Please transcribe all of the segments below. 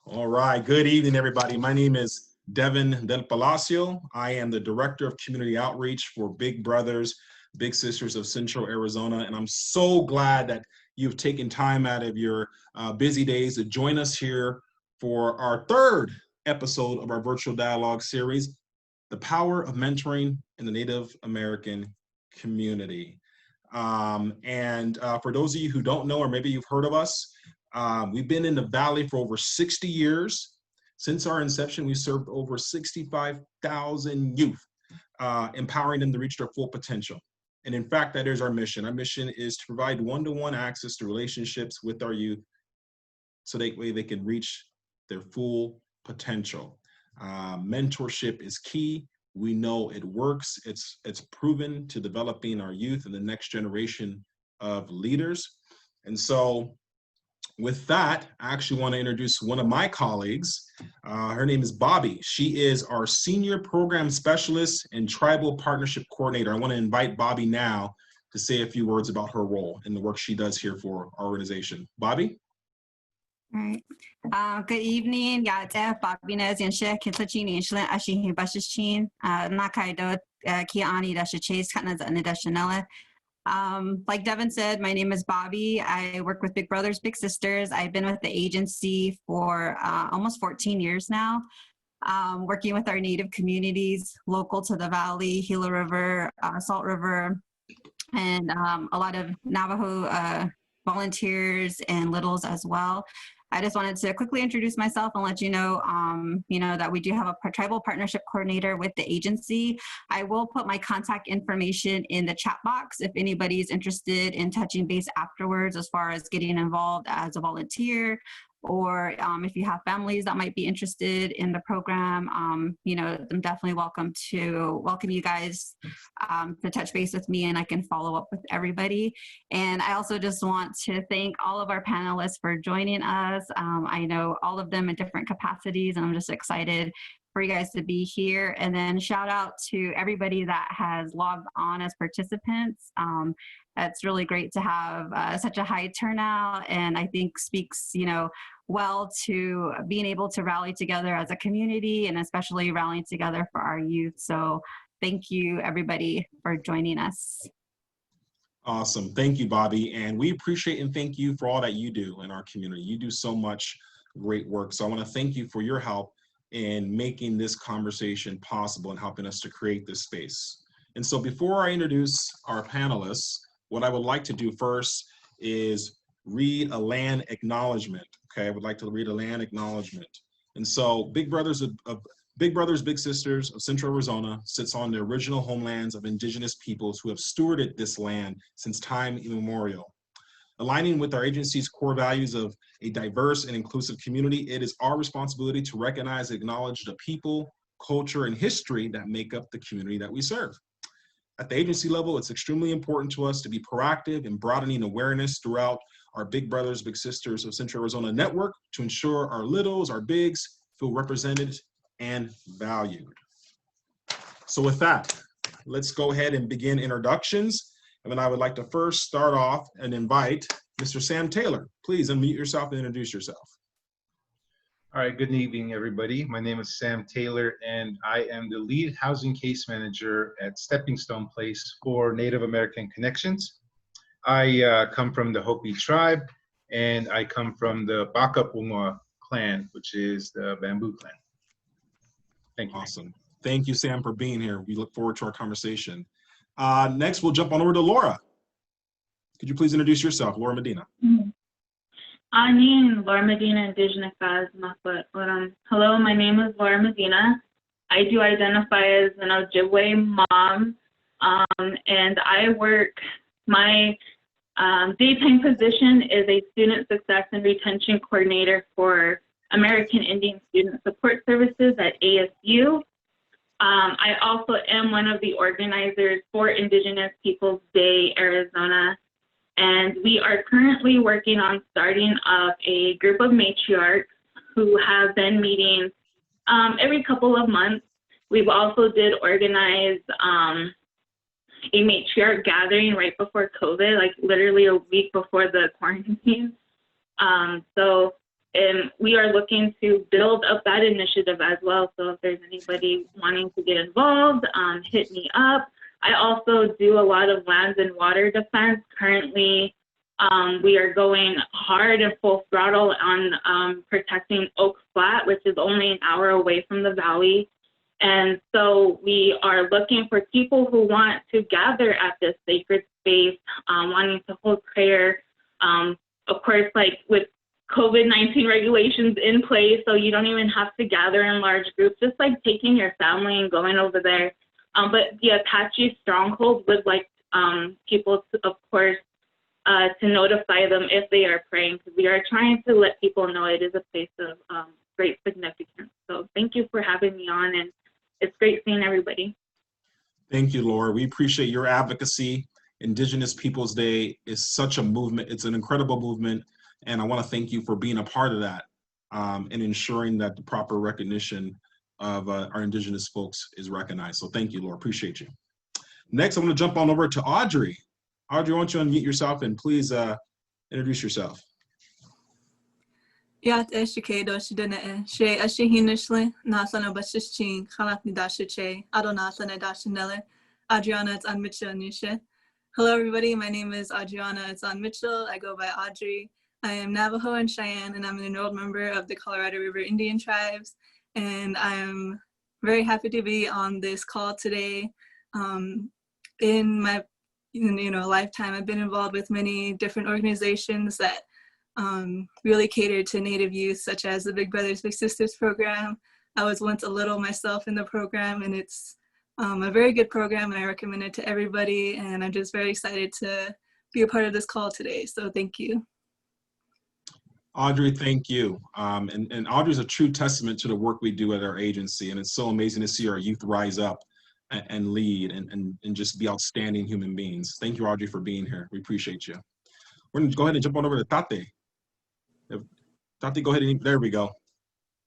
All right, good evening, everybody. My name is Devin Del Palacio. I am the Director of Community Outreach for Big Brothers, Big Sisters of Central Arizona, and I'm so glad that you've taken time out of your busy days to join us here for our third episode of our virtual dialogue series, The Power of Mentoring in the Native American Community. For those of you who don't know, or maybe you've heard of us, we've been in the Valley for over 60 years. Since our inception, we served over 65,000 youth, empowering them to reach their full potential. And in fact, that is our mission. Our mission is to provide one-to-one access to relationships with our youth so that way they can reach their full potential. Mentorship is key. We know it works. It's proven to developing our youth and the next generation of leaders. And so with that, I actually want to introduce one of my colleagues. Her name is Bobby. She is our Senior Program Specialist and Tribal Partnership Coordinator. I want to invite Bobby now to say a few words about her role and the work she does here for our organization. Bobby? All right. Good evening. Yeah, Bobby knows and share Kitachin and Shlan Ashin Bashin, Nakaido, Kiani Chase, Katnas and Dashanella. Like Devin said, my name is Bobby. I work with Big Brothers, Big Sisters. I've been with the agency for almost 14 years now, working with our Native communities local to the Valley, Gila River, Salt River, and a lot of Navajo volunteers and littles as well. I just wanted to quickly introduce myself and let you know, that we do have a tribal partnership coordinator with the agency. I will put my contact information in the chat box if anybody's interested in touching base afterwards as far as getting involved as a volunteer, or if you have families that might be interested in the program, I'm definitely welcome you guys to touch base with me, and I can follow up with everybody. And I also just want to thank all of our panelists for joining us. I know all of them in different capacities, and I'm just excited for you guys to be here. And then shout out to everybody that has logged on as participants. It's really great to have such a high turnout, and I think speaks, well to being able to rally together as a community, and especially rallying together for our youth. So thank you, everybody, for joining us. Awesome. Thank you, Bobby. And we appreciate and thank you for all that you do in our community. You do so much great work. So I want to thank you for your help in making this conversation possible and helping us to create this space. And so before I introduce our panelists, what I would like to do first is read a land acknowledgement. Okay, I would like to read a land acknowledgement. And so Big Brothers, Big Sisters of Central Arizona sits on the original homelands of indigenous peoples who have stewarded this land since time immemorial. Aligning with our agency's core values of a diverse and inclusive community, it is our responsibility to recognize and acknowledge the people, culture, and history that make up the community that we serve. At the agency level, it's extremely important to us to be proactive in broadening awareness throughout our Big Brothers, Big Sisters of Central Arizona network to ensure our littles, our bigs, feel represented and valued. So with that, let's go ahead and begin introductions. And then I would like to first start off and invite Mr. Sam Taylor. Please unmute yourself and introduce yourself. All right, good evening, everybody. My name is Sam Taylor, and I am the lead housing case manager at Stepping Stone Place for Native American Connections. I come from the Hopi tribe, and I come from the Bakapuma clan, which is the bamboo clan. Thank you. Awesome. Thank you, Sam, for being here. We look forward to our conversation. Next, we'll jump on over to Laura. Could you please introduce yourself, Laura Medina? Laura Medina, Indigenous Hello, my name is Laura Medina. I do identify as an Obijwe mom, and I work, my daytime position is a Student Success and Retention Coordinator for American Indian Student Support Services at ASU. I also am one of the organizers for Indigenous Peoples Day Arizona, and we are currently working on starting up a group of matriarchs who have been meeting every couple of months. We've also did organize a matriarch gathering right before COVID, like literally a week before the quarantine. So And we are looking to build up that initiative as well. So if there's anybody wanting to get involved, hit me up. I also do a lot of land and water defense. Currently, we are going hard and full throttle on protecting Oak Flat, which is only an hour away from the valley. And so we are looking for people who want to gather at this sacred space, wanting to hold prayer. Of course, like with COVID-19 regulations in place, so you don't even have to gather in large groups, just like taking your family and going over there. But the Apache stronghold would like people to, of course, to notify them if they are praying, because we are trying to let people know it is a place of great significance. So thank you for having me on, and it's great seeing everybody. Thank you, Laura. We appreciate your advocacy. Indigenous Peoples Day is such a movement. It's an incredible movement. And I want to thank you for being a part of that and ensuring that the proper recognition of our Indigenous folks is recognized. So thank you, Laura. Appreciate you. Next, I'm going to jump on over to Audri. Audri, why don't you unmute yourself and please introduce yourself. Yat eshikedo shidene she ashihinishle nasana bashichin khalakni dashiche adonasana dashinele Adriana it's on Mitchell Nishe. Hello everybody, my name is Adriana it's on Mitchell. I go by Audri. I am Navajo and Cheyenne, and I'm an enrolled member of the Colorado River Indian Tribes, and I'm very happy to be on this call today. In my lifetime, I've been involved with many different organizations that really cater to Native youth, such as the Big Brothers Big Sisters program. I was once a little myself in the program, and it's a very good program, and I recommend it to everybody, and I'm just very excited to be a part of this call today, so thank you. Audri, thank you. And Audri is a true testament to the work we do at our agency, and it's so amazing to see our youth rise up and lead and just be outstanding human beings. Thank you, Audri, for being here. We appreciate you. We're going to go ahead and jump on over to Taté. Taté, go ahead and there we go.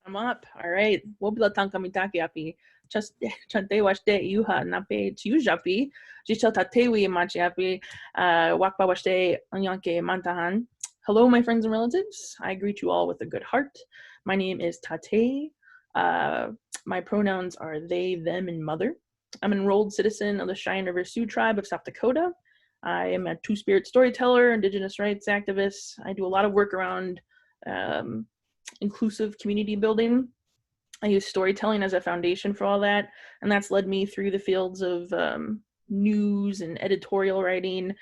I'm up. All right. Wobla tanka mitaki api. Just chante washte yuha nape chiujapi. Jichel tatewi machi api. Wakpa washte anyanke mantahan. Hello, my friends and relatives. I greet you all with a good heart. My name is Taté. My pronouns are they, them, and mother. I'm an enrolled citizen of the Cheyenne River Sioux tribe of South Dakota. I am a two-spirit storyteller, Indigenous rights activist. I do a lot of work around inclusive community building. I use storytelling as a foundation for all that, and that's led me through the fields of news and editorial writing,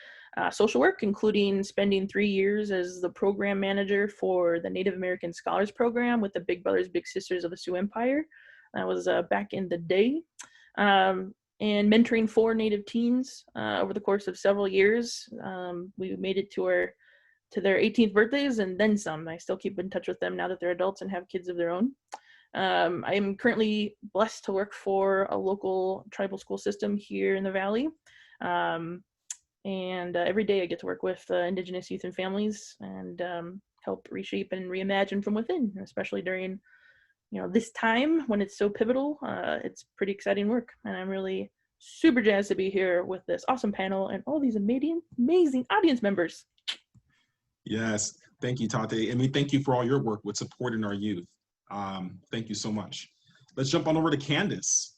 social work, including spending 3 years as the program manager for the Native American Scholars Program with the Big Brothers Big Sisters of the Sioux Empire. That was back in the day. And mentoring 4 Native teens over the course of several years. We made it to their 18th birthdays and then some. I still keep in touch with them now that they're adults and have kids of their own. I am currently blessed to work for a local tribal school system here in the Valley. And every day I get to work with Indigenous youth and families and help reshape and reimagine from within, especially during this time when it's so pivotal. It's pretty exciting work, and I'm really super jazzed to be here with this awesome panel and all these amazing audience members. Yes, thank you, Taté, and we thank you for all your work with supporting our youth. Thank you so much. Let's jump on over to Candace.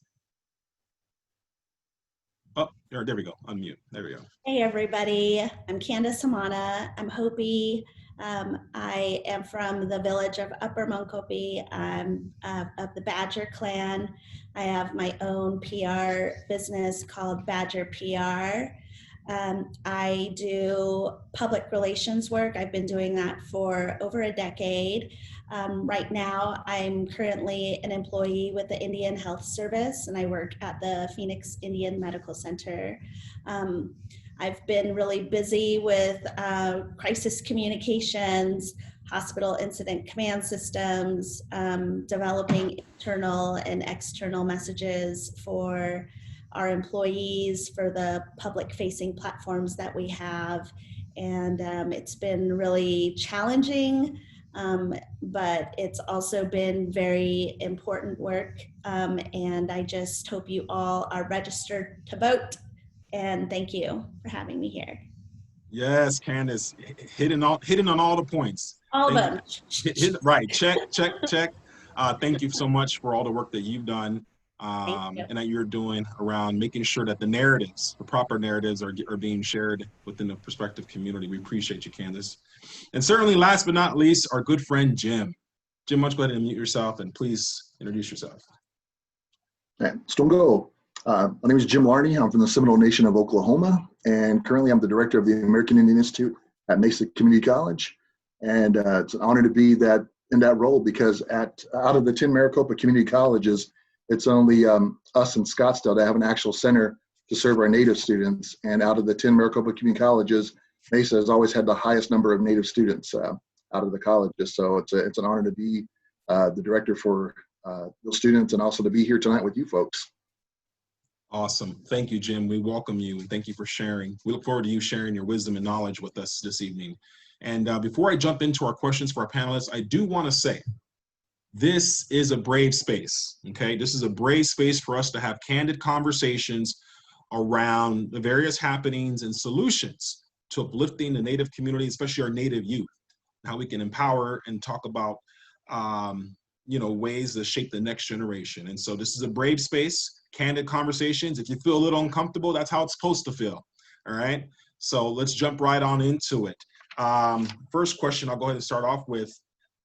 Oh, there we go. Unmute. There we go. Hey, everybody. I'm Candace Samana. I'm Hopi. I am from the village of Upper Mniconjou. I'm of the Badger clan. I have my own PR business called Badger PR. I do public relations work. I've been doing that for over a decade. Right now, I'm currently an employee with the Indian Health Service, and I work at the Phoenix Indian Medical Center. I've been really busy with crisis communications, hospital incident command systems, developing internal and external messages for our employees for the public-facing platforms that we have. And it's been really challenging, but it's also been very important work. And I just hope you all are registered to vote. And thank you for having me here. Yes, Candace, hitting on all the points. All of Thank them. you. Right, check. Thank you so much for all the work that you've done Thank you. and that you're doing around making sure that the narratives, the proper narratives are being shared within the prospective community. We appreciate you, Candace. And certainly last but not least, our good friend, Jim. Jim, why don't you go ahead and unmute yourself and please introduce yourself. Stongo. My name is Jim Larney. I'm from the Seminole Nation of Oklahoma, and currently I'm the director of the American Indian Institute at Mesa Community College. And it's an honor to be in that role because out of the 10 Maricopa community colleges, it's only us in Scottsdale that have an actual center to serve our Native students. And out of the 10 Maricopa community colleges, Mesa has always had the highest number of Native students out of the colleges. So it's an honor to be the director for those students and also to be here tonight with you folks. Awesome. Thank you, Jim. We welcome you and thank you for sharing. We look forward to you sharing your wisdom and knowledge with us this evening. And before I jump into our questions for our panelists, I do want to say this is a brave space, okay? This is a brave space for us to have candid conversations around the various happenings and solutions to uplifting the Native community, especially our Native youth, how we can empower and talk about ways to shape the next generation. And so this is a brave space, candid conversations. If you feel a little uncomfortable, that's how it's supposed to feel, all right? So let's jump right on into it. First question I'll go ahead and start off with,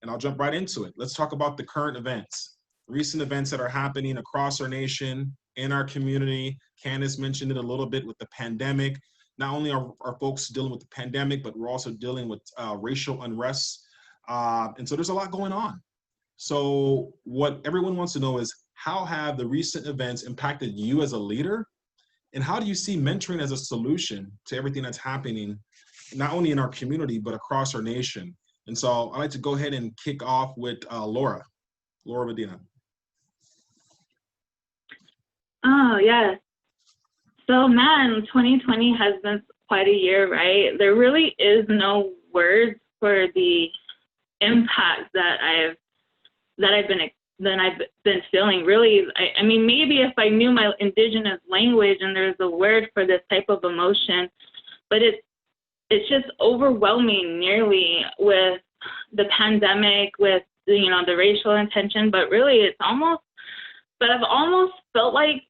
and I'll jump right into it. Let's talk about the current events, recent events that are happening across our nation, in our community. Candace mentioned it a little bit with the pandemic. Not only are folks dealing with the pandemic, but we're also dealing with racial unrest. And so there's a lot going on. So what everyone wants to know is, how have the recent events impacted you as a leader? And how do you see mentoring as a solution to everything that's happening, not only in our community, but across our nation? And so I'd like to go ahead and kick off with Laura Medina. Oh, yes. So, man, 2020 has been quite a year, right? There really is no words for the impact that I've been feeling. Really, I mean, maybe if I knew my indigenous language and there's a word for this type of emotion, but it's just overwhelming nearly with the pandemic, with the racial intention, but really I've almost felt like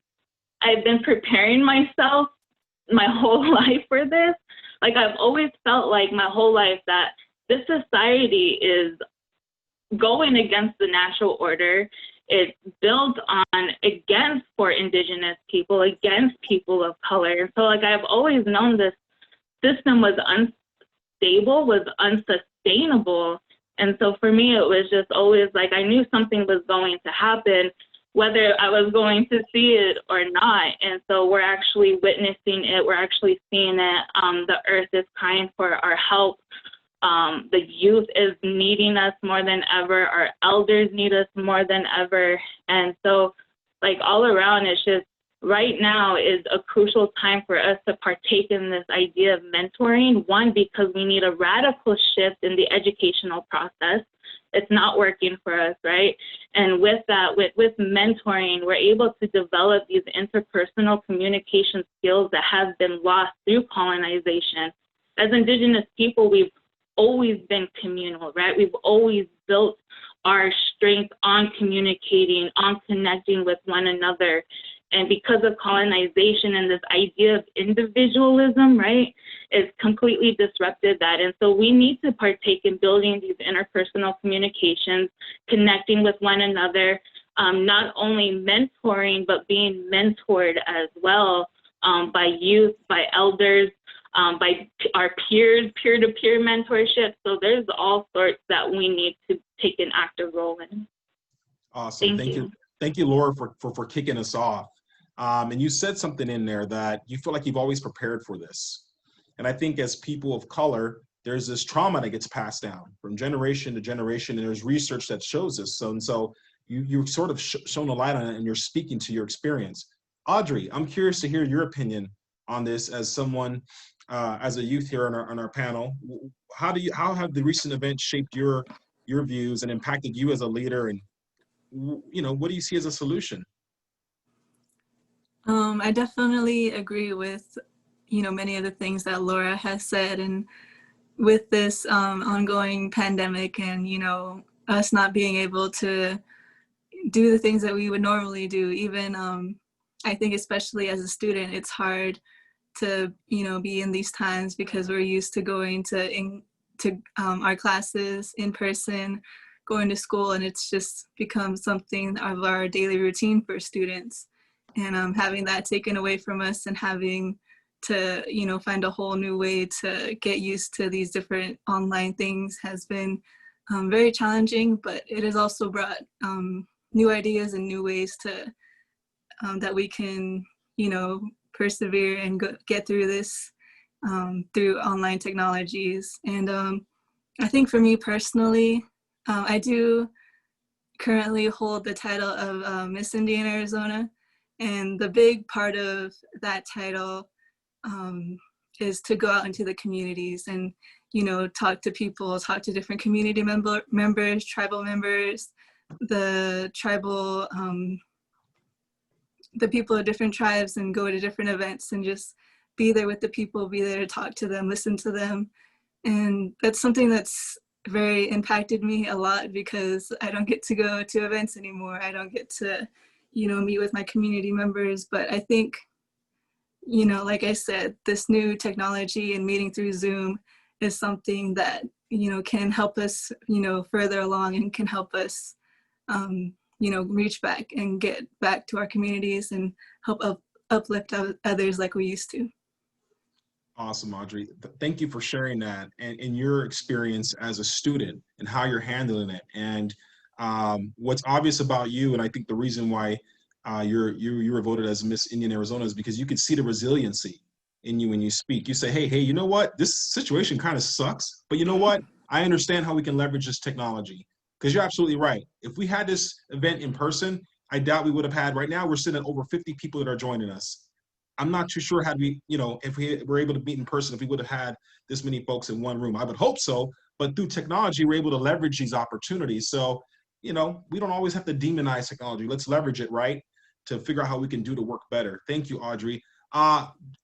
I've been preparing myself my whole life for this. Like, I've always felt like my whole life that this society is going against the natural order. It's built against for indigenous people, against people of color. And so, like, I've always known this system was unstable, was unsustainable. And so for me, it was just always like, I knew something was going to happen, whether I was going to see it or not. And so we're actually witnessing it. We're actually seeing it. The earth is crying for our help. The youth is needing us more than ever. Our elders need us more than ever. And so, like, all around, it's just, right now is a crucial time for us to partake in this idea of mentoring. One, because we need a radical shift in the educational process. It's not working for us, right? And with that, with mentoring, we're able to develop these interpersonal communication skills that have been lost through colonization. As Indigenous people, we've always been communal, right? We've always built our strength on communicating, on connecting with one another. And because of colonization and this idea of individualism, right, it's completely disrupted that. And so we need to partake in building these interpersonal communications, connecting with one another, not only mentoring, but being mentored as well by youth, by elders, by our peers, peer-to-peer mentorship. So there's all sorts that we need to take an active role in. Awesome. Thank you. Thank you, Laura, for kicking us off. And you said something in there that you feel like you've always prepared for this. And I think as people of color, there's this trauma that gets passed down from generation to generation, and there's research that shows this. So you've sort of shown a light on it, and you're speaking to your experience. Audri, I'm curious to hear your opinion on this as someone, as a youth here on our panel. How have the recent events shaped your views and impacted you as a leader? And what do you see as a solution? I definitely agree with many of the things that Laura has said. And with this ongoing pandemic and, us not being able to do the things that we would normally do, even I think especially as a student, it's hard to, be in these times because we're used to going to our classes in person, going to school, and it's just become something of our daily routine for students. And having that taken away from us and having to, find a whole new way to get used to these different online things has been very challenging, but it has also brought new ideas and new ways to that we can, persevere and get through this through online technologies. And I think for me personally, I do currently hold the title of Miss Indiana, Arizona. And the big part of that title is to go out into the communities and, talk to people, talk to different community members, tribal members, the tribal, the people of different tribes, and go to different events and just be there with the people, be there to talk to them, listen to them. And that's something that's very impacted me a lot because I don't get to go to events anymore. I don't get to, meet with my community members. But I think, like I said, this new technology and meeting through Zoom is something that, can help us, further along and can help us, reach back and get back to our communities and help uplift others like we used to. Awesome, Audri. Thank you for sharing that and your experience as a student and how you're handling it. And what's obvious about you, and I think the reason why you were voted as Miss Indian Arizona is because you could see the resiliency in you when you speak. You say, hey, you know what? This situation kind of sucks, but you know what? I understand how we can leverage this technology. Because you're absolutely right. If we had this event in person, I doubt we would have had, right now we're sitting at over 50 people that are joining us. I'm not too sure had we, if we were able to meet in person, if we would have had this many folks in one room. I would hope so, but through technology, we're able to leverage these opportunities. So, we don't always have to demonize technology. Let's leverage it, right, to figure out how we can do the work better. Thank you, Audri.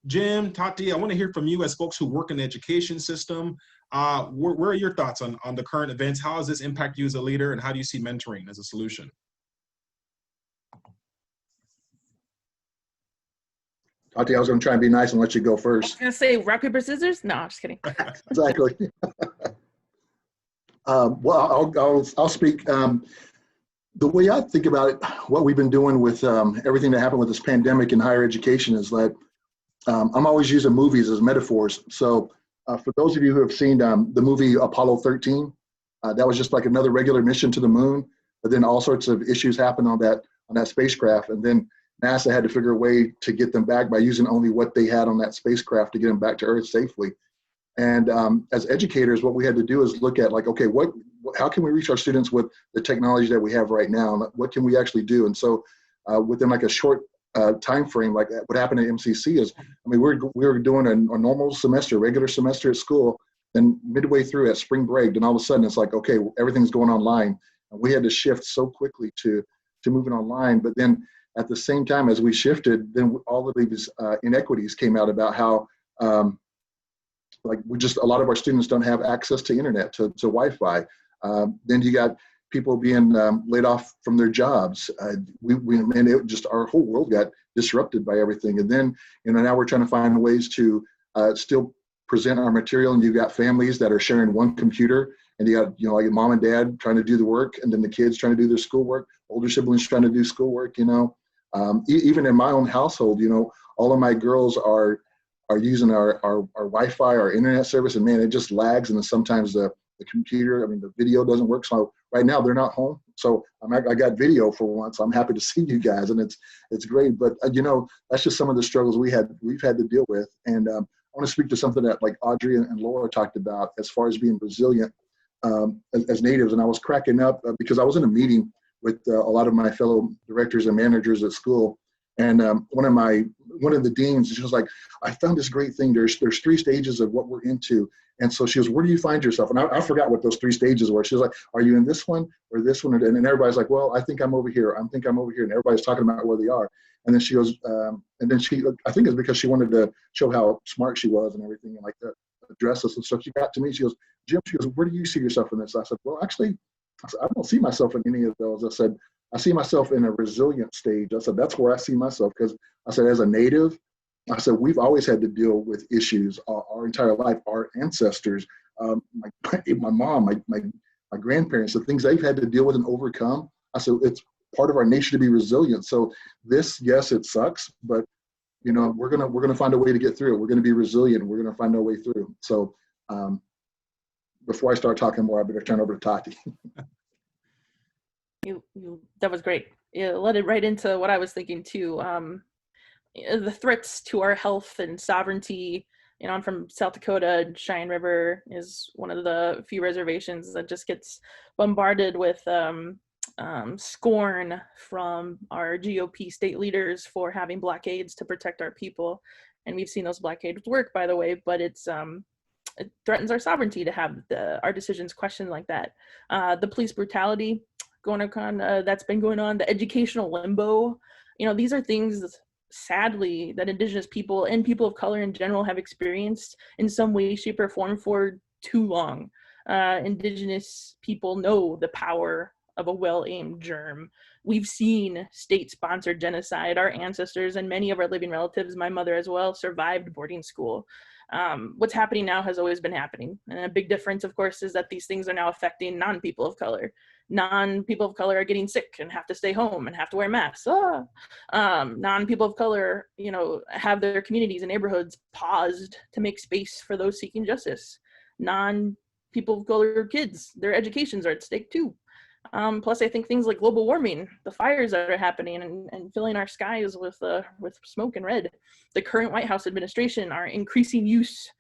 Jim, Taté, I want to hear from you as folks who work in the education system. Where are your thoughts on the current events? How does this impact you as a leader, and how do you see mentoring as a solution? Taté, I was going to try and be nice and let you go first. I was going to say rock, paper, scissors. No, I'm just kidding. Exactly. Well, I'll speak. The way I think about it, what we've been doing with everything that happened with this pandemic in higher education is that I'm always using movies as metaphors. So for those of you who have seen the movie Apollo 13, that was just like another regular mission to the moon, but then all sorts of issues happened on that spacecraft. And then NASA had to figure a way to get them back by using only what they had on that spacecraft to get them back to Earth safely. And as educators, what we had to do is look at like, okay, how can we reach our students with the technology that we have right now? What can we actually do? And so within like a short time frame, like what happened at MCC is, we were doing a normal semester, regular semester at school, then midway through at spring break, then all of a sudden it's like, okay, everything's going online. And we had to shift so quickly to moving online. But then at the same time as we shifted, then all of these inequities came out about how a lot of our students don't have access to internet, to Wi-Fi. Then you got people being laid off from their jobs. Our whole world got disrupted by everything. And then, now we're trying to find ways to still present our material. And you've got families that are sharing one computer, and you got, like mom and dad trying to do the work, and then the kids trying to do their schoolwork, older siblings trying to do schoolwork, even in my own household, all of my girls are using our Wi-Fi, our internet service, and man, it just lags. And then sometimes the computer, the video doesn't work. So right now they're not home. So I got video for once. I'm happy to see you guys, and it's great. But that's just some of the struggles we've had to deal with. And I want to speak to something that like Audri and Laura talked about as far as being resilient as natives. And I was cracking up because I was in a meeting with a lot of my fellow directors and managers at school. And one of my one of the deans, she was like, I found this great thing. There's 3 stages of what we're into. And so she goes, where do you find yourself? And I forgot what those 3 stages were. She was like, are you in this one or this one? And everybody's like, well, I think I'm over here. I think I'm over here. And everybody's talking about where they are. And then she goes, and then I think it's because she wanted to show how smart she was and everything, and like to address us and stuff. She got to me, she goes, Jim, she goes, where do you see yourself in this? I said, well, actually, I don't see myself in any of those. I said, I see myself in a resilient stage. I said, that's where I see myself. Because I said, as a Native, I said, we've always had to deal with issues our entire life. Our ancestors, my mom, my grandparents, the things they've had to deal with and overcome. I said, it's part of our nation to be resilient. So this, yes, it sucks, but you know, we're gonna find a way to get through it. We're gonna be resilient. We're gonna find our way through. So before I start talking more, I better turn over to Taté. That was great. You led it right into what I was thinking too. The threats to our health and sovereignty. You know, I'm from South Dakota. Cheyenne River is one of the few reservations that just gets bombarded with scorn from our GOP state leaders for having blockades to protect our people. And we've seen those blockades work, by the way, but it threatens our sovereignty to have our decisions questioned like that. The police brutality that's been going on, the educational limbo, you know, these are things, sadly, that Indigenous people and people of color in general have experienced in some way, shape, or form for too long. Indigenous people know the power of a well-aimed germ. We've seen state-sponsored genocide. Our ancestors and many of our living relatives, my mother as well, survived boarding school. What's happening now has always been happening. And a big difference, of course, is that these things are now affecting non-people of color. Non-people of color are getting sick and have to stay home and have to wear masks. Non-people of color, you know, have their communities and neighborhoods paused to make space for those seeking justice. Non-people of color kids, their educations are at stake too. Plus, I think things like global warming, the fires that are happening and filling our skies with smoke and red, the current White House administration, our increasing use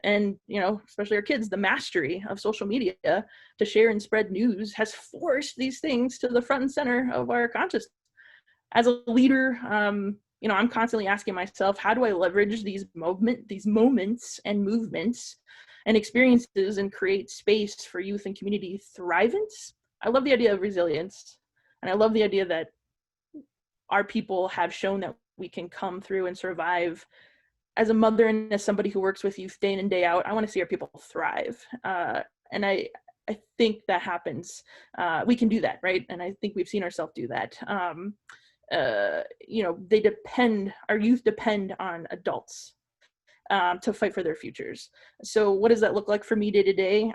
and, you know, especially our kids, the mastery of social media to share and spread news has forced these things to the front and center of our consciousness. As a leader, you know, I'm constantly asking myself, how do I leverage these moments and movements and experiences and create space for youth and community thrivance? I love the idea of resilience, and I love the idea that our people have shown that we can come through and survive. As a mother and as somebody who works with youth day in and day out, I want to see our people thrive. And I think that happens. We can do that, right? And I think we've seen ourselves do that. You know, our youth depend on adults to fight for their futures. So what does that look like for me day to day?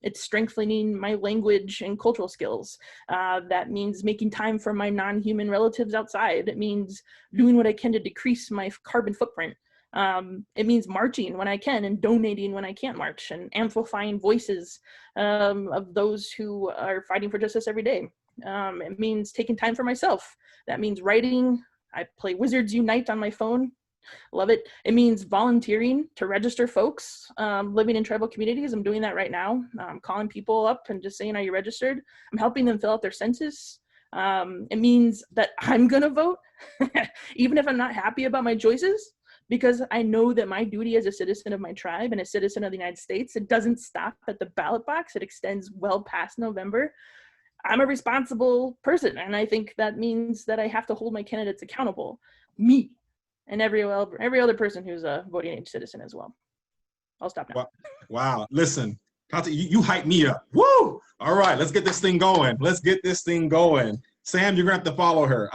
It's strengthening my language and cultural skills. That means making time for my non-human relatives outside. It means doing what I can to decrease my carbon footprint. It means marching when I can and donating when I can't march and amplifying voices of those who are fighting for justice every day. It means taking time for myself. That means writing. I play Wizards Unite on my phone. Love it. It means volunteering to register folks living in tribal communities. I'm doing that right now. I'm calling people up and just saying, are you registered? I'm helping them fill out their census. It means that I'm going to vote, even if I'm not happy about my choices, because I know that my duty as a citizen of my tribe and a citizen of the United States, it doesn't stop at the ballot box. It extends well past November. I'm a responsible person, and I think that means that I have to hold my candidates accountable. Me. And every other person who's a voting age citizen as well. I'll stop now. Wow. Listen, Taté, you hype me up. Woo! All right, let's get this thing going. Sam, you're gonna have to follow her.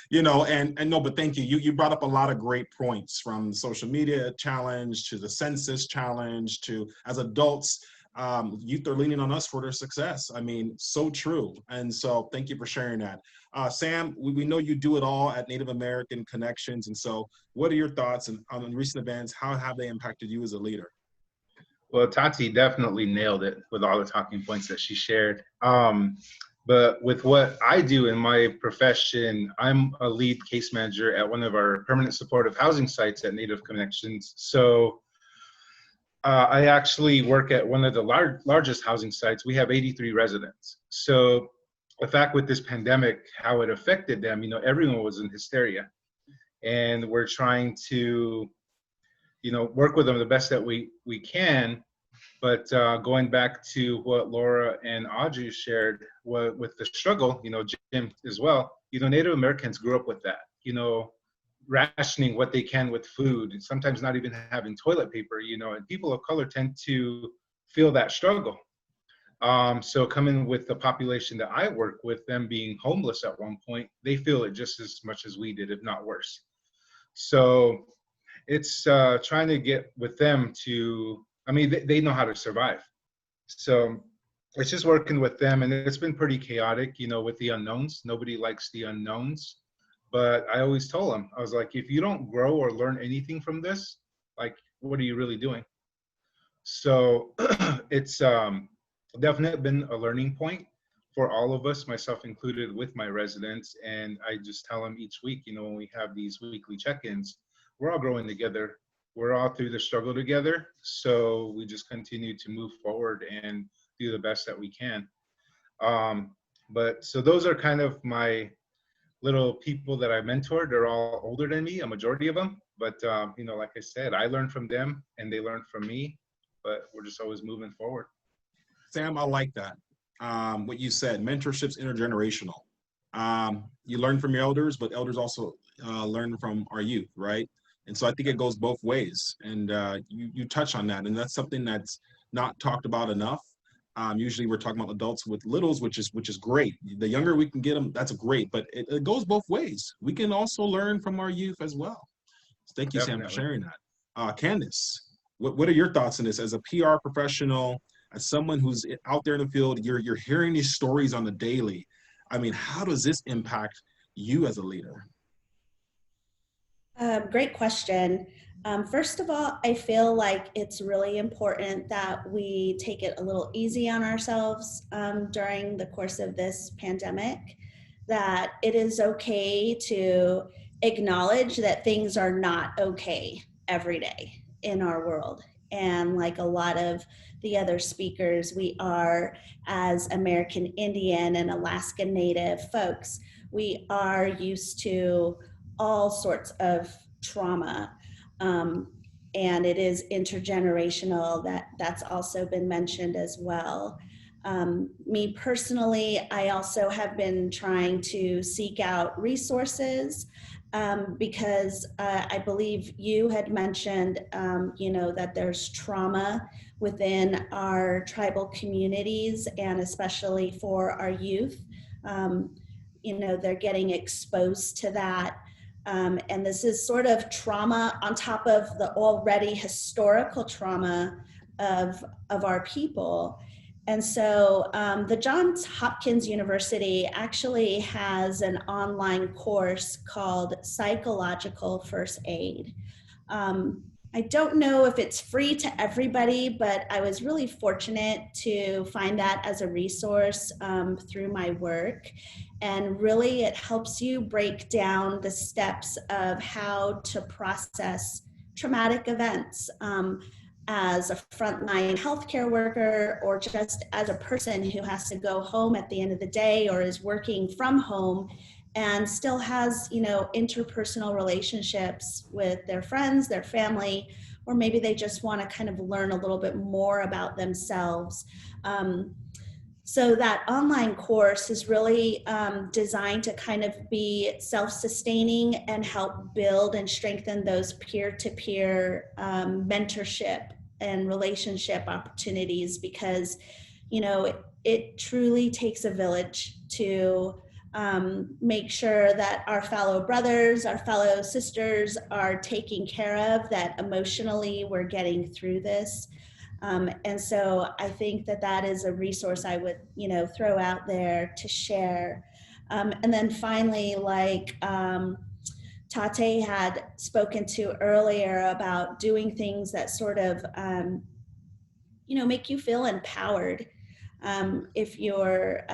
You know, and no, but thank you. You brought up a lot of great points, from the social media challenge to the census challenge to, as adults, youth are leaning on us for their success. I mean, so true. And so thank you for sharing that. Sam, we know you do it all at Native American Connections. And so what are your thoughts on recent events? How have they impacted you as a leader? Well, Taté definitely nailed it with all the talking points that she shared. But with what I do in my profession, I'm a lead case manager at one of our permanent supportive housing sites at Native Connections. So I actually work at one of the largest housing sites. We have 83 residents. So the fact with this pandemic, how it affected them, you know, everyone was in hysteria. and we're trying to, work with them the best that we can. But going back to what Laura and Audrey shared with the struggle, Jim as well, Native Americans grew up with that, rationing what they can with food, and sometimes not even having toilet paper, and people of color tend to feel that struggle. So coming with the population that I work with, them being homeless at one point, they feel it just as much as we did, if not worse. So it's trying to get with them to, they know how to survive. So it's just working with them, and it's been pretty chaotic, with the unknowns. Nobody likes the unknowns. But I always told them, I was like, if you don't grow or learn anything from this, like, what are you really doing? So it's definitely been a learning point for all of us, myself included, with my residents. And I just tell them each week, when we have these weekly check-ins, we're all growing together. We're all through the struggle together. So we just continue to move forward and do the best that we can. But so those are kind of my little people that I mentored. They're all older than me, a majority of them. But, like I said, I learned from them and they learned from me, but we're just always moving forward. Sam, I like that. What you said, mentorship's intergenerational. You learn from your elders, but elders also learn from our youth, right? And so I think it goes both ways. And you touch on that, and that's something that's not talked about enough. Usually we're talking about adults with littles, which is great. The younger we can get them, that's great, but it goes both ways. We can also learn from our youth as well. So thank you, Sam, for sharing that. Candace, what are your thoughts on this as a PR professional, as someone who's out there in the field? You're hearing these stories on the daily. How does this impact you as a leader? Great question. First of all, I feel like it's really important that we take it a little easy on ourselves during the course of this pandemic, that it is okay to acknowledge that things are not okay every day in our world. And like a lot of the other speakers, we are, as American Indian and Alaska Native folks, we are used to all sorts of trauma, and it is intergenerational. That's also been mentioned as well. Me personally, I also have been trying to seek out resources because I believe you had mentioned, that there's trauma within our tribal communities, and especially for our youth. They're getting exposed to that. And this is sort of trauma on top of the already historical trauma of our people. And so the Johns Hopkins University actually has an online course called Psychological First Aid. I don't know if it's free to everybody, but I was really fortunate to find that as a resource through my work. And really it helps you break down the steps of how to process traumatic events as a frontline healthcare worker, or just as a person who has to go home at the end of the day, or is working from home and still has, interpersonal relationships with their friends, their family, or maybe they just want to kind of learn a little bit more about themselves. So that online course is really designed to kind of be self-sustaining and help build and strengthen those peer-to-peer mentorship and relationship opportunities, because, it truly takes a village to make sure that our fellow brothers, our fellow sisters are taken care of, that emotionally we're getting through this. And so I think that is a resource I would, throw out there to share. And then finally, like Taté had spoken to earlier about doing things that sort of, make you feel empowered. If you're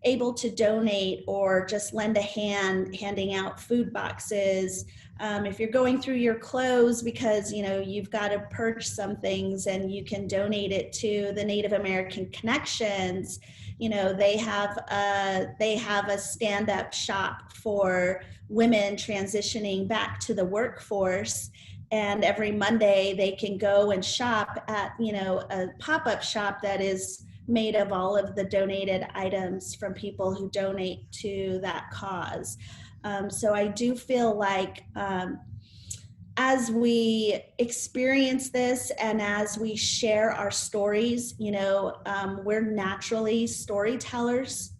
able to donate or just lend a hand handing out food boxes, if you're going through your clothes because you've got to purge some things and you can donate it to the Native American Connections. They have a stand-up shop for women transitioning back to the workforce. And every Monday they can go and shop at, a pop-up shop that is made of all of the donated items from people who donate to that cause. So I do feel like as we experience this and as we share our stories, we're naturally storytellers.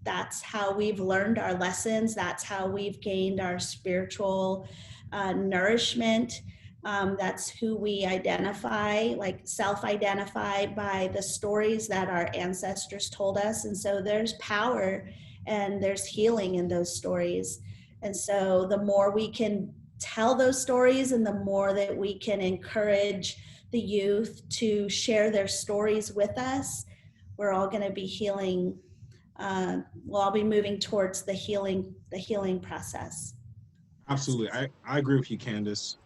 That's how we've learned our lessons. That's how we've gained our spiritual nourishment. That's who we identify, like self-identify by the stories that our ancestors told us. And so there's power and there's healing in those stories. And so the more we can tell those stories and the more that we can encourage the youth to share their stories with us, we're all going to be healing. We'll all be moving towards the healing process. Absolutely. I agree with you, Candace.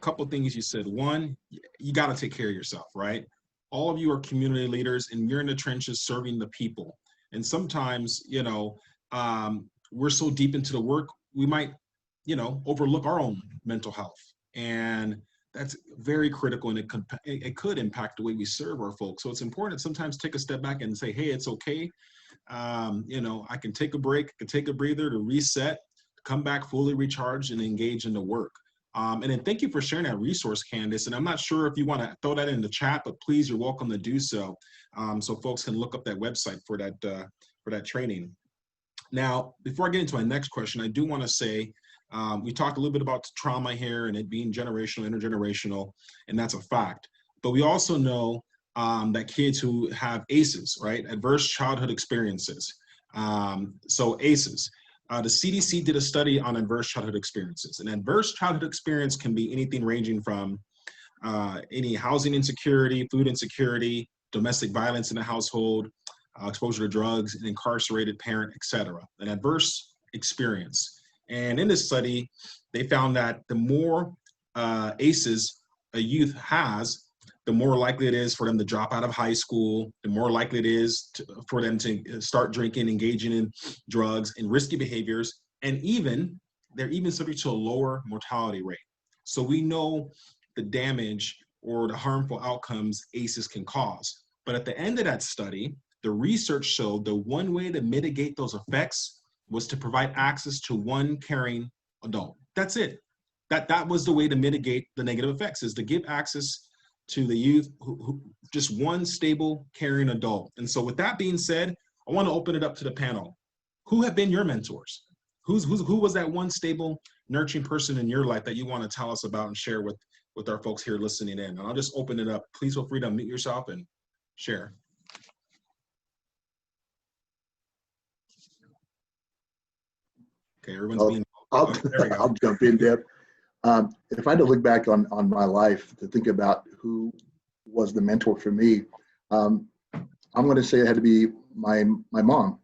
Couple things you said. One, you got to take care of yourself, right? All of you are community leaders and you're in the trenches serving the people. And sometimes, we're so deep into the work, we might, overlook our own mental health. And that's very critical, and it could impact the way we serve our folks. So it's important to sometimes take a step back and say, hey, it's okay. I can take a break, I can take a breather to reset, come back fully recharged and engage in the work. And then thank you for sharing that resource, Candace. And I'm not sure if you want to throw that in the chat, but please, you're welcome to do so. So folks can look up that website for that training. Now, before I get into my next question, I do want to say, we talked a little bit about trauma here and it being generational, intergenerational, and that's a fact. But we also know that kids who have ACEs, right, adverse childhood experiences. So ACEs. The CDC did a study on adverse childhood experiences. An adverse childhood experience can be anything ranging from any housing insecurity, food insecurity, domestic violence in the household, exposure to drugs, an incarcerated parent, etc. An adverse experience. And in this study, they found that the more ACEs a youth has, the more likely it is for them to drop out of high school, the more likely it is for them to start drinking, engaging in drugs and risky behaviors, and they're even subject to a lower mortality rate. So we know the damage or the harmful outcomes ACEs can cause. But at the end of that study, the research showed the one way to mitigate those effects was to provide access to one caring adult. That's it. That was the way to mitigate the negative effects, is to give access to the youth, who just one stable, caring adult. And so with that being said, I want to open it up to the panel. Who have been your mentors? Who was that one stable, nurturing person in your life that you want to tell us about and share with our folks here listening in? And I'll just open it up. Please feel free to unmute yourself and share. Okay, everyone's being. I'll jump in, Deb. If I had to look back on my life to think about who was the mentor for me, I'm going to say it had to be my mom.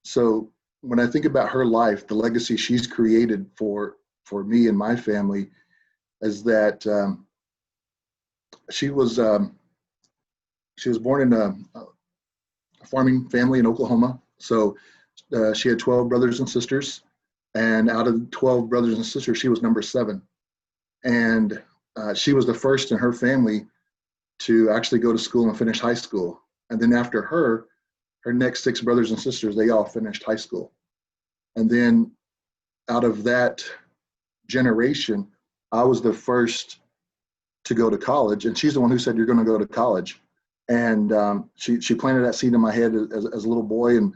So when I think about her life, the legacy she's created for me and my family is that she was born in a farming family in Oklahoma. So she had 12 brothers and sisters. And out of 12 brothers and sisters, she was number 7. And she was the first in her family to actually go to school and finish high school. And then after her next 6 brothers and sisters, they all finished high school. And then out of that generation, I was the first to go to college. And she's the one who said, you're going to go to college. And she planted that seed in my head as a little boy. And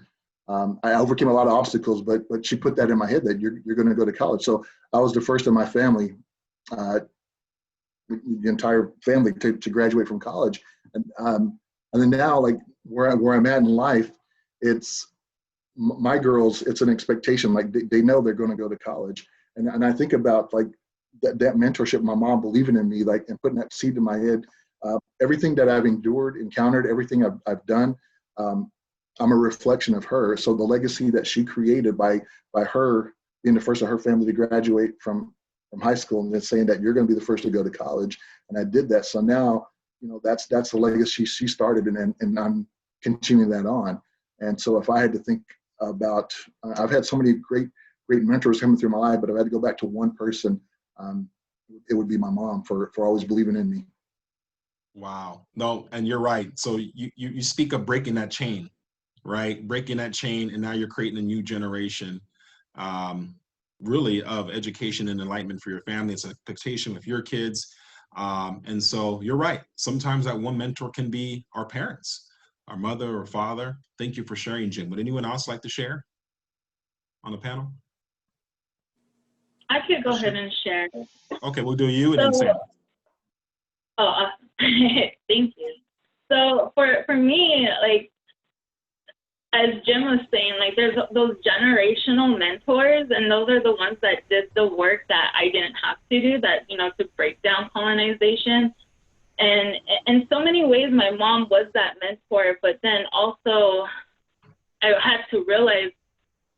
I overcame a lot of obstacles, but she put that in my head that you're going to go to college. So I was the first in my family, the entire family, to graduate from college. And then now, like where I'm at in life, it's my girls. It's an expectation. Like they know they're going to go to college, and I think about like that mentorship, my mom believing in me, like, and putting that seed in my head everything that I've encountered, everything I've done, I'm a reflection of her. So the legacy that she created by her being the first of her family to graduate from high school, and then saying that you're going to be the first to go to college, and I did that. So now, that's the legacy she started, and I'm continuing that on. And so if I had to think about, I've had so many great mentors coming through my life, but if I had to go back to one person, it would be my mom for always believing in me. Wow. No, and you're right. So you speak of breaking that chain, right? Breaking that chain, and now you're creating a new generation, really, of education and enlightenment for your family. It's an expectation with your kids. And so you're right. Sometimes that one mentor can be our parents, our mother or father. Thank you for sharing, Jim. Would anyone else like to share on the panel? I could go ahead and share. Okay, we'll do you and then Sam. Oh, awesome. Thank you. So for me, like, as Jim was saying, like, there's those generational mentors, and those are the ones that did the work that I didn't have to do, that, to break down colonization. And in so many ways, my mom was that mentor, but then also I had to realize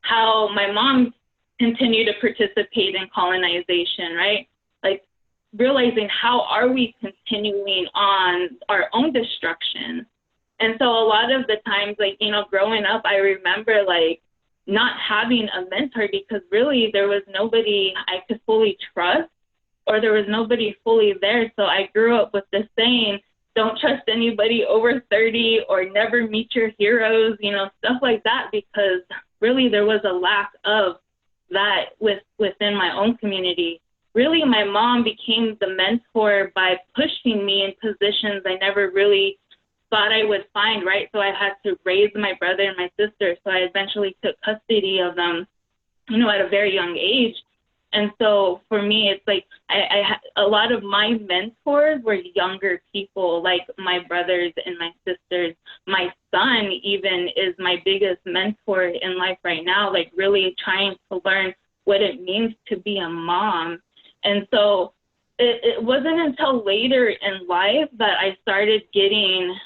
how my mom continued to participate in colonization, right? Like, realizing how are we continuing on our own destruction. And so a lot of the times, like, growing up, I remember, like, not having a mentor, because really there was nobody I could fully trust, or there was nobody fully there. So I grew up with the saying, don't trust anybody over 30, or never meet your heroes, stuff like that, because really there was a lack of that within my own community. Really, my mom became the mentor by pushing me in positions I never really thought I would find, right? So I had to raise my brother and my sister. So I eventually took custody of them, at a very young age. And so for me, it's like I had a lot of my mentors were younger people, like my brothers and my sisters. My son even is my biggest mentor in life right now, like really trying to learn what it means to be a mom. And so it wasn't until later in life that I started getting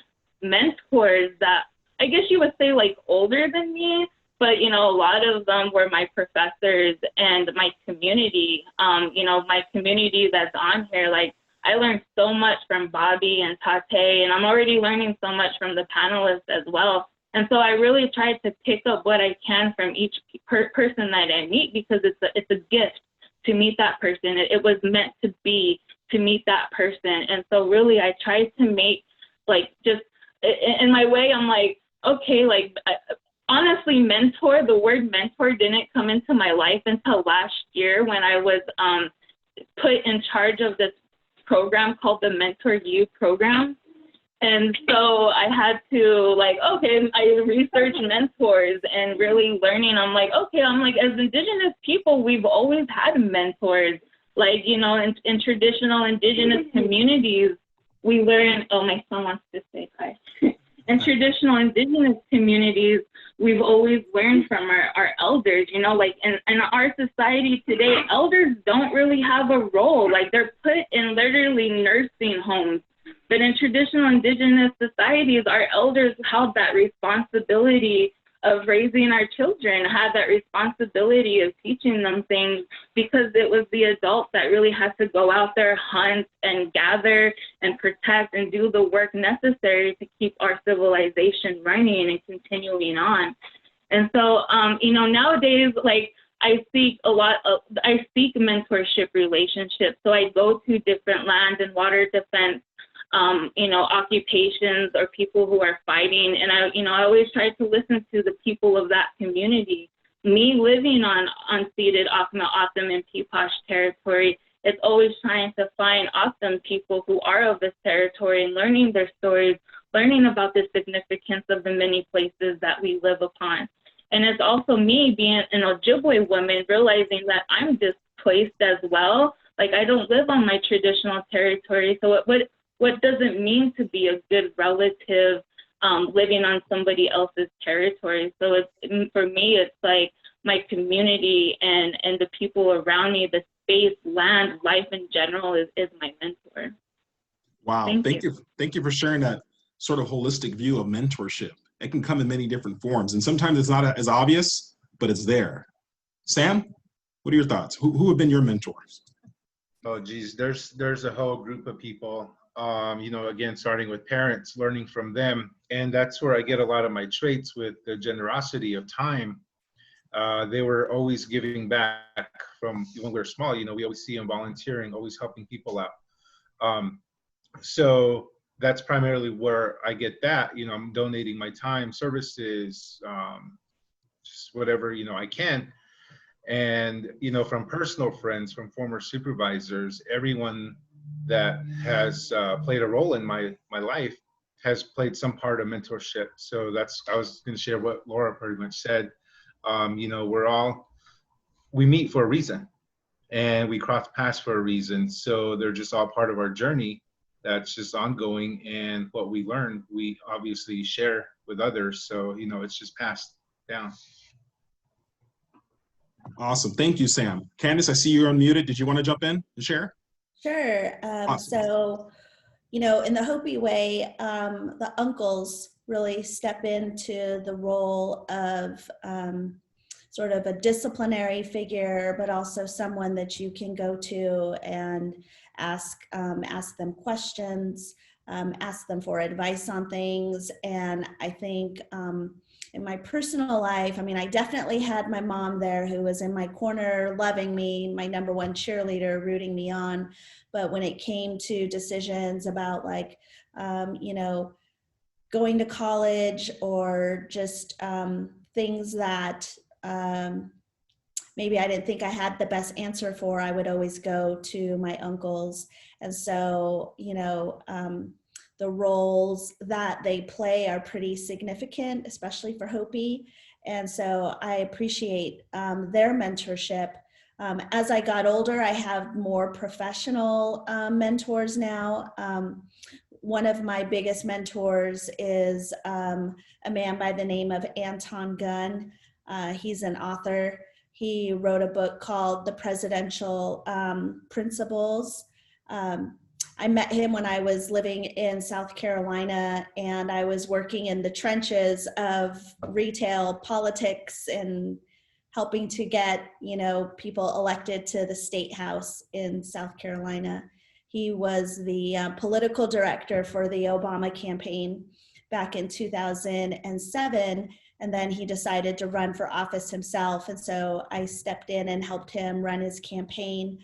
mentors that I guess you would say like older than me, but, a lot of them were my professors and my community, my community that's on here. Like, I learned so much from Bobby and Taté, and I'm already learning so much from the panelists as well. And so I really tried to pick up what I can from each person that I meet, because it's a gift to meet that person. It was meant to be to meet that person. And so really I tried to make, like, just in my way, I'm like, okay, like, honestly, the word mentor didn't come into my life until last year, when I was put in charge of this program called the Mentor You program. And so I had to, like, okay, I researched mentors and really learning. I'm like, as Indigenous people, we've always had mentors. Like, in traditional Indigenous communities, we learn, my son wants to say hi. In traditional Indigenous communities, we've always learned from our elders, like in our society today, elders don't really have a role. Like, they're put in literally nursing homes. But in traditional Indigenous societies, our elders held that responsibility of raising our children, had that responsibility of teaching them things, because it was the adults that really had to go out there, hunt and gather and protect and do the work necessary to keep our civilization running and continuing on. And so, nowadays, like, I seek mentorship relationships. So I go to different land and water defense occupations or people who are fighting. And I always try to listen to the people of that community. Me living on unceded Akma, O'odham, and Peepash territory, it's always trying to find O'odham people who are of this territory and learning their stories, learning about the significance of the many places that we live upon. And it's also me being an Obijwe woman, realizing that I'm displaced as well. Like, I don't live on my traditional territory. So what does it mean to be a good relative living on somebody else's territory? So for me, it's like my community and the people around me, the space, land, life in general is my mentor. Wow. Thank you. Thank you for sharing that sort of holistic view of mentorship. It can come in many different forms, and sometimes it's not as obvious, but it's there. Sam, what are your thoughts? Who have been your mentors? Oh, geez, there's a whole group of people. Again, starting with parents, learning from them, and that's where I get a lot of my traits with the generosity of time. They were always giving back from when we were small. We always see them volunteering, always helping people out. So that's primarily where I get that. I'm donating my time, services, just whatever I can. And from personal friends, from former supervisors, everyone that has played a role in my life has played some part of mentorship. So I was going to share what Laura pretty much said. We meet for a reason, and we cross paths for a reason. So they're just all part of our journey that's just ongoing, and what we learn, we obviously share with others. So it's just passed down. Awesome. Thank you, Sam. Candace, I see you're unmuted. Did you want to jump in and share? Sure. Awesome. So, in the Hopi way, the uncles really step into the role of sort of a disciplinary figure, but also someone that you can go to and ask them questions, ask them for advice on things. And I think in my personal life, I definitely had my mom there who was in my corner, loving me, my number one cheerleader, rooting me on. But when it came to decisions about going to college or just things that maybe I didn't think I had the best answer for, I would always go to my uncles. And so, the roles that they play are pretty significant, especially for Hopi. And so I appreciate their mentorship. As I got older, I have more professional mentors now. One of my biggest mentors is a man by the name of Anton Gunn. He's an author. He wrote a book called The Presidential Principles. I met him when I was living in South Carolina, and I was working in the trenches of retail politics and helping to get, people elected to the state house in South Carolina. He was the political director for the Obama campaign back in 2007, and then he decided to run for office himself. And so I stepped in and helped him run his campaign.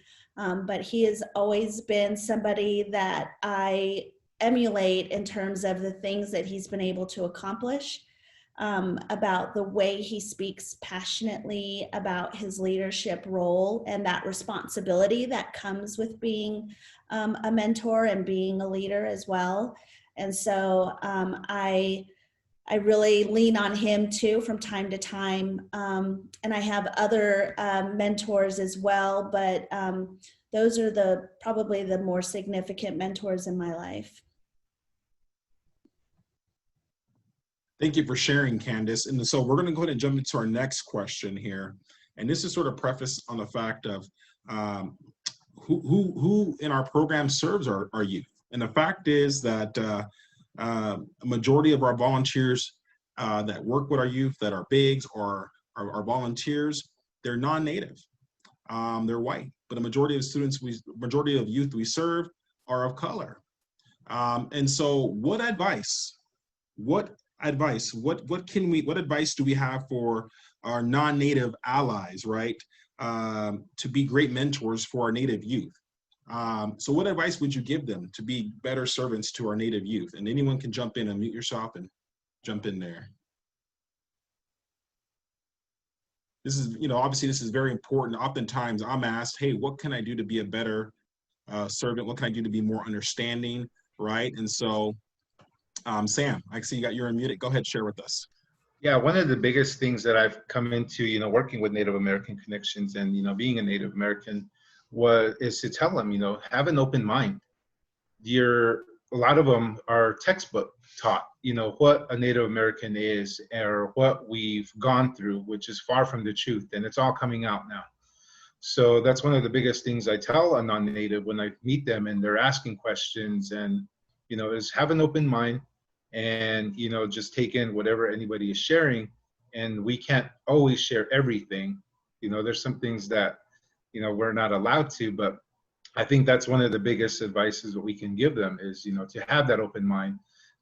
But he has always been somebody that I emulate in terms of the things that he's been able to accomplish, about the way he speaks passionately about his leadership role and that responsibility that comes with being a mentor and being a leader as well. And so I really lean on him too from time to time. And I have other mentors as well, but those are probably the more significant mentors in my life. Thank you for sharing, Candace. And so we're going to go ahead and jump into our next question here. And this is sort of prefaced on the fact of who in our program serves our youth. And the fact is that a majority of our volunteers that work with our youth, that are bigs or our volunteers, they're non-native. They're white, but a majority of majority of youth we serve are of color. And so what advice do we have for our non-native allies, right? To be great mentors for our native youth. So what advice would you give them to be better servants to our native youth? And anyone can jump in and mute yourself and jump in there. This is, obviously this is very important. Oftentimes I'm asked, hey, what can I do to be a better servant? What can I do to be more understanding, right? And so, Sam, I see you're unmuted. Go ahead, share with us. Yeah, one of the biggest things that I've come into, working with Native American connections and, being a Native American is to tell them, have an open mind. A lot of them are textbook taught, what a Native American is or what we've gone through, which is far from the truth. And it's all coming out now. So that's one of the biggest things I tell a non-native when I meet them and they're asking questions, and is have an open mind, and just take in whatever anybody is sharing. And we can't always share everything. There's some things that we're not allowed to, but I think that's one of the biggest advices that we can give them is to have that open mind,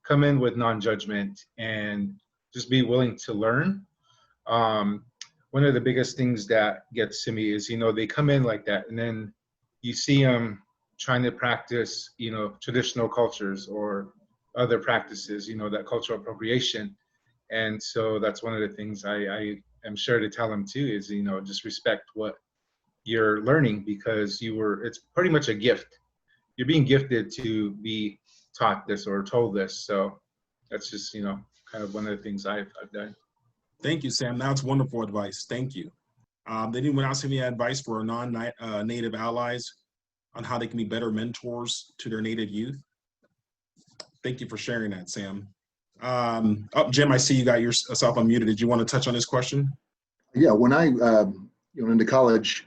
come in with non-judgment, and just be willing to learn. One of the biggest things that gets to me is they come in like that, and then you see them trying to practice traditional cultures or other practices, that cultural appropriation. And so that's one of the things I am sure to tell them too is just respect what you're learning, because it's pretty much a gift. You're being gifted to be taught this or told this. So that's just kind of one of the things I've done. Thank you, Sam. That's wonderful advice. Thank you. Did anyone else have any advice for non-native allies on how they can be better mentors to their native youth? Thank you for sharing that, Sam. Jim, I see you got yourself unmuted. Did you want to touch on this question? Yeah, when I into college,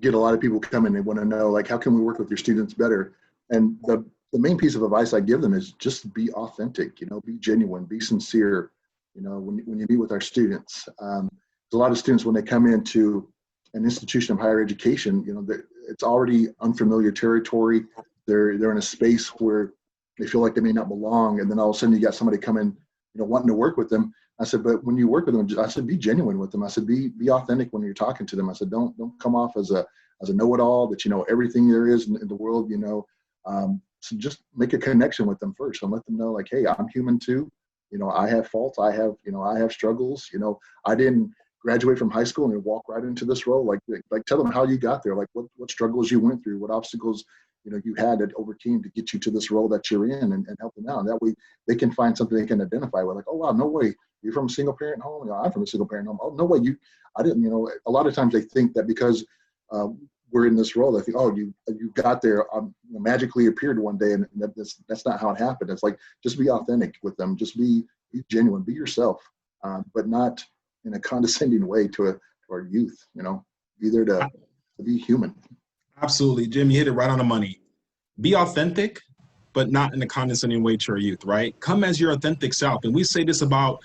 get a lot of people come in, they want to know, like, how can we work with your students better? And the main piece of advice I give them is just be authentic, be genuine, be sincere. When you meet with our students, there's a lot of students when they come into an institution of higher education, it's already unfamiliar territory. They're in a space where they feel like they may not belong, and then all of a sudden you got somebody come in, wanting to work with them. I said, but when you work with them, I said, be genuine with them. I said, be authentic when you're talking to them. I said, don't come off as a know-it-all, that you know everything there is in the world. So just make a connection with them first and let them know, like, hey, I'm human too. I have faults. I have struggles. I didn't graduate from high school and then walk right into this role. Like tell them how you got there, like what struggles you went through, what obstacles you had to overcame to get you to this role that you're in, and help them out. And that way they can find something they can identify with. Like, oh wow, no way, you're from a single parent home. I'm from a single parent home. Oh no way, I didn't. A lot of times they think that because we're in this role, they think, oh, you got there, magically appeared one day, and that's not how it happened. It's like, just be authentic with them, just be genuine, be yourself, but not in a condescending way to our youth. Be there to be human. Absolutely, Jim, you hit it right on the money. Be authentic, but not in a condescending way to our youth, right? Come as your authentic self. And we say this about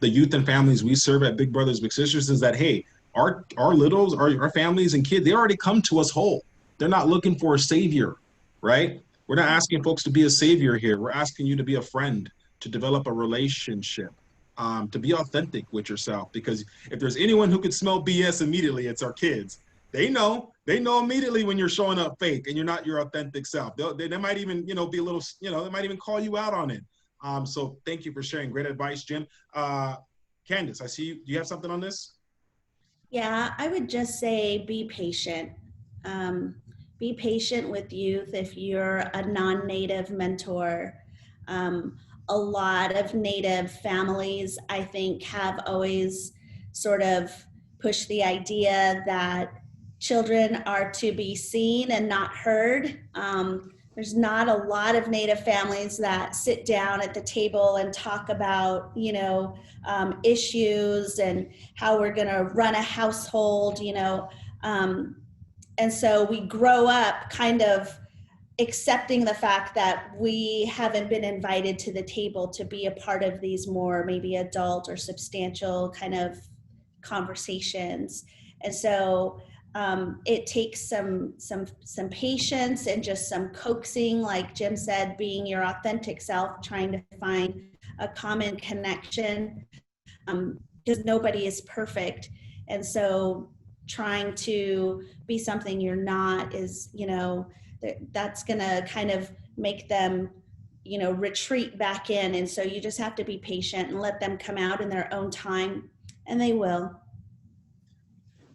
the youth and families we serve at Big Brothers Big Sisters, is that, hey, our littles, our families and kids, they already come to us whole. They're not looking for a savior, right? We're not asking folks to be a savior here. We're asking you to be a friend, to develop a relationship, to be authentic with yourself. Because if there's anyone who could smell BS immediately, it's our kids. They know immediately when you're showing up fake and you're not your authentic self. They might even, be a little, they might even call you out on it. So thank you for sharing. Great advice, Jim. Candace, I see you. Do you have something on this? Yeah, I would just say be patient. Be patient with youth if you're a non-native mentor. A lot of native families, I think, have always sort of pushed the idea that children are to be seen and not heard. There's not a lot of native families that sit down at the table and talk about, issues and how we're going to run a household, and so we grow up kind of accepting the fact that we haven't been invited to the table to be a part of these more maybe adult or substantial kind of conversations. And so it takes some patience and just some coaxing, like Jim said, being your authentic self, trying to find a common connection, because nobody is perfect. And so trying to be something you're not is, that's gonna kind of make them, retreat back in. And so you just have to be patient and let them come out in their own time, and they will.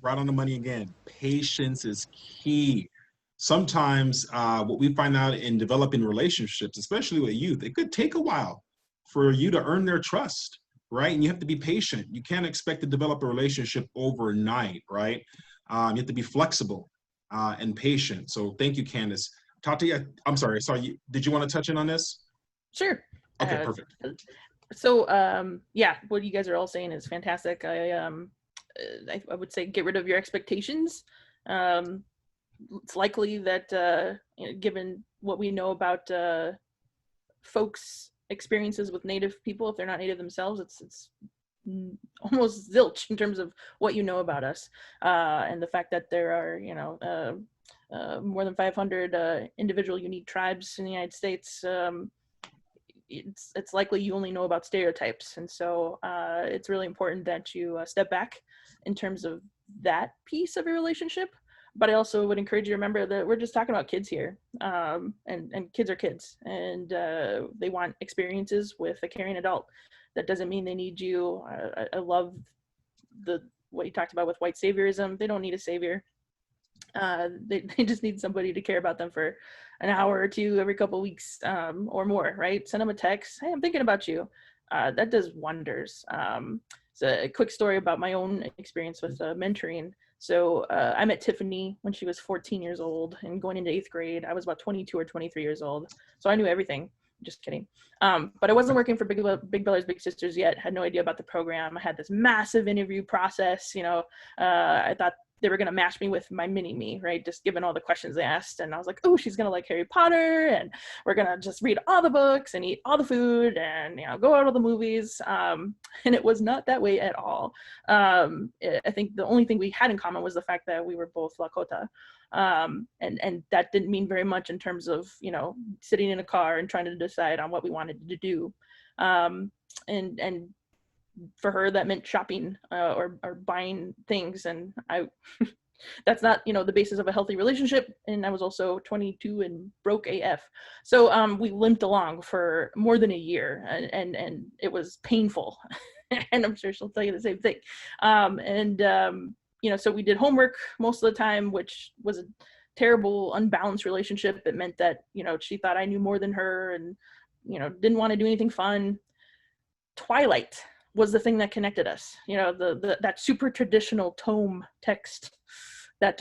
Right on the money again. Patience is key. Sometimes what we find out in developing relationships, especially with youth, it could take a while for you to earn their trust, right? And you have to be patient. You can't expect to develop a relationship overnight, right? You have to be flexible and patient. So thank you, Candace. Taté, I'm sorry, I saw you. Did you want to touch in on this? Sure. Okay, perfect. So yeah, what you guys are all saying is fantastic. I would say get rid of your expectations. It's likely that given what we know about folks' experiences with Native people, if they're not Native themselves, it's almost zilch in terms of what you know about us, and the fact that there are more than 500 individual unique tribes in the United States. It's likely you only know about stereotypes, and so it's really important that you step back in terms of that piece of your relationship. But I also would encourage you to remember that we're just talking about kids here, and kids are kids, and they want experiences with a caring adult. That doesn't mean they need you. I love what you talked about with white saviorism. They don't need a savior. They just need somebody to care about them for an hour or two every couple of weeks, or more, right? Send them a text. Hey, I'm thinking about you. That does wonders. So a quick story about my own experience with mentoring. So I met Tiffany when she was 14 years old and going into 8th grade. I was about 22 or 23 years old. So I knew everything. Just kidding. But I wasn't working for Big Brothers Big Sisters yet. Had no idea about the program. I had this massive interview process. I thought they were going to match me with my mini me, right? Just given all the questions they asked. And I was like, oh, she's going to like Harry Potter, and we're going to just read all the books and eat all the food and, go out to the movies. And it was not that way at all. I think the only thing we had in common was the fact that we were both Lakota. And that didn't mean very much in terms of, sitting in a car and trying to decide on what we wanted to do. And for her, that meant shopping or buying things, and that's not the basis of a healthy relationship. And I was also 22 and broke AF, so we limped along for more than a year, and it was painful. And I'm sure she'll tell you the same thing. So we did homework most of the time, which was a terrible, unbalanced relationship. It meant that she thought I knew more than her, and didn't want to do anything fun. Twilight was the thing that connected us, that super traditional tome text that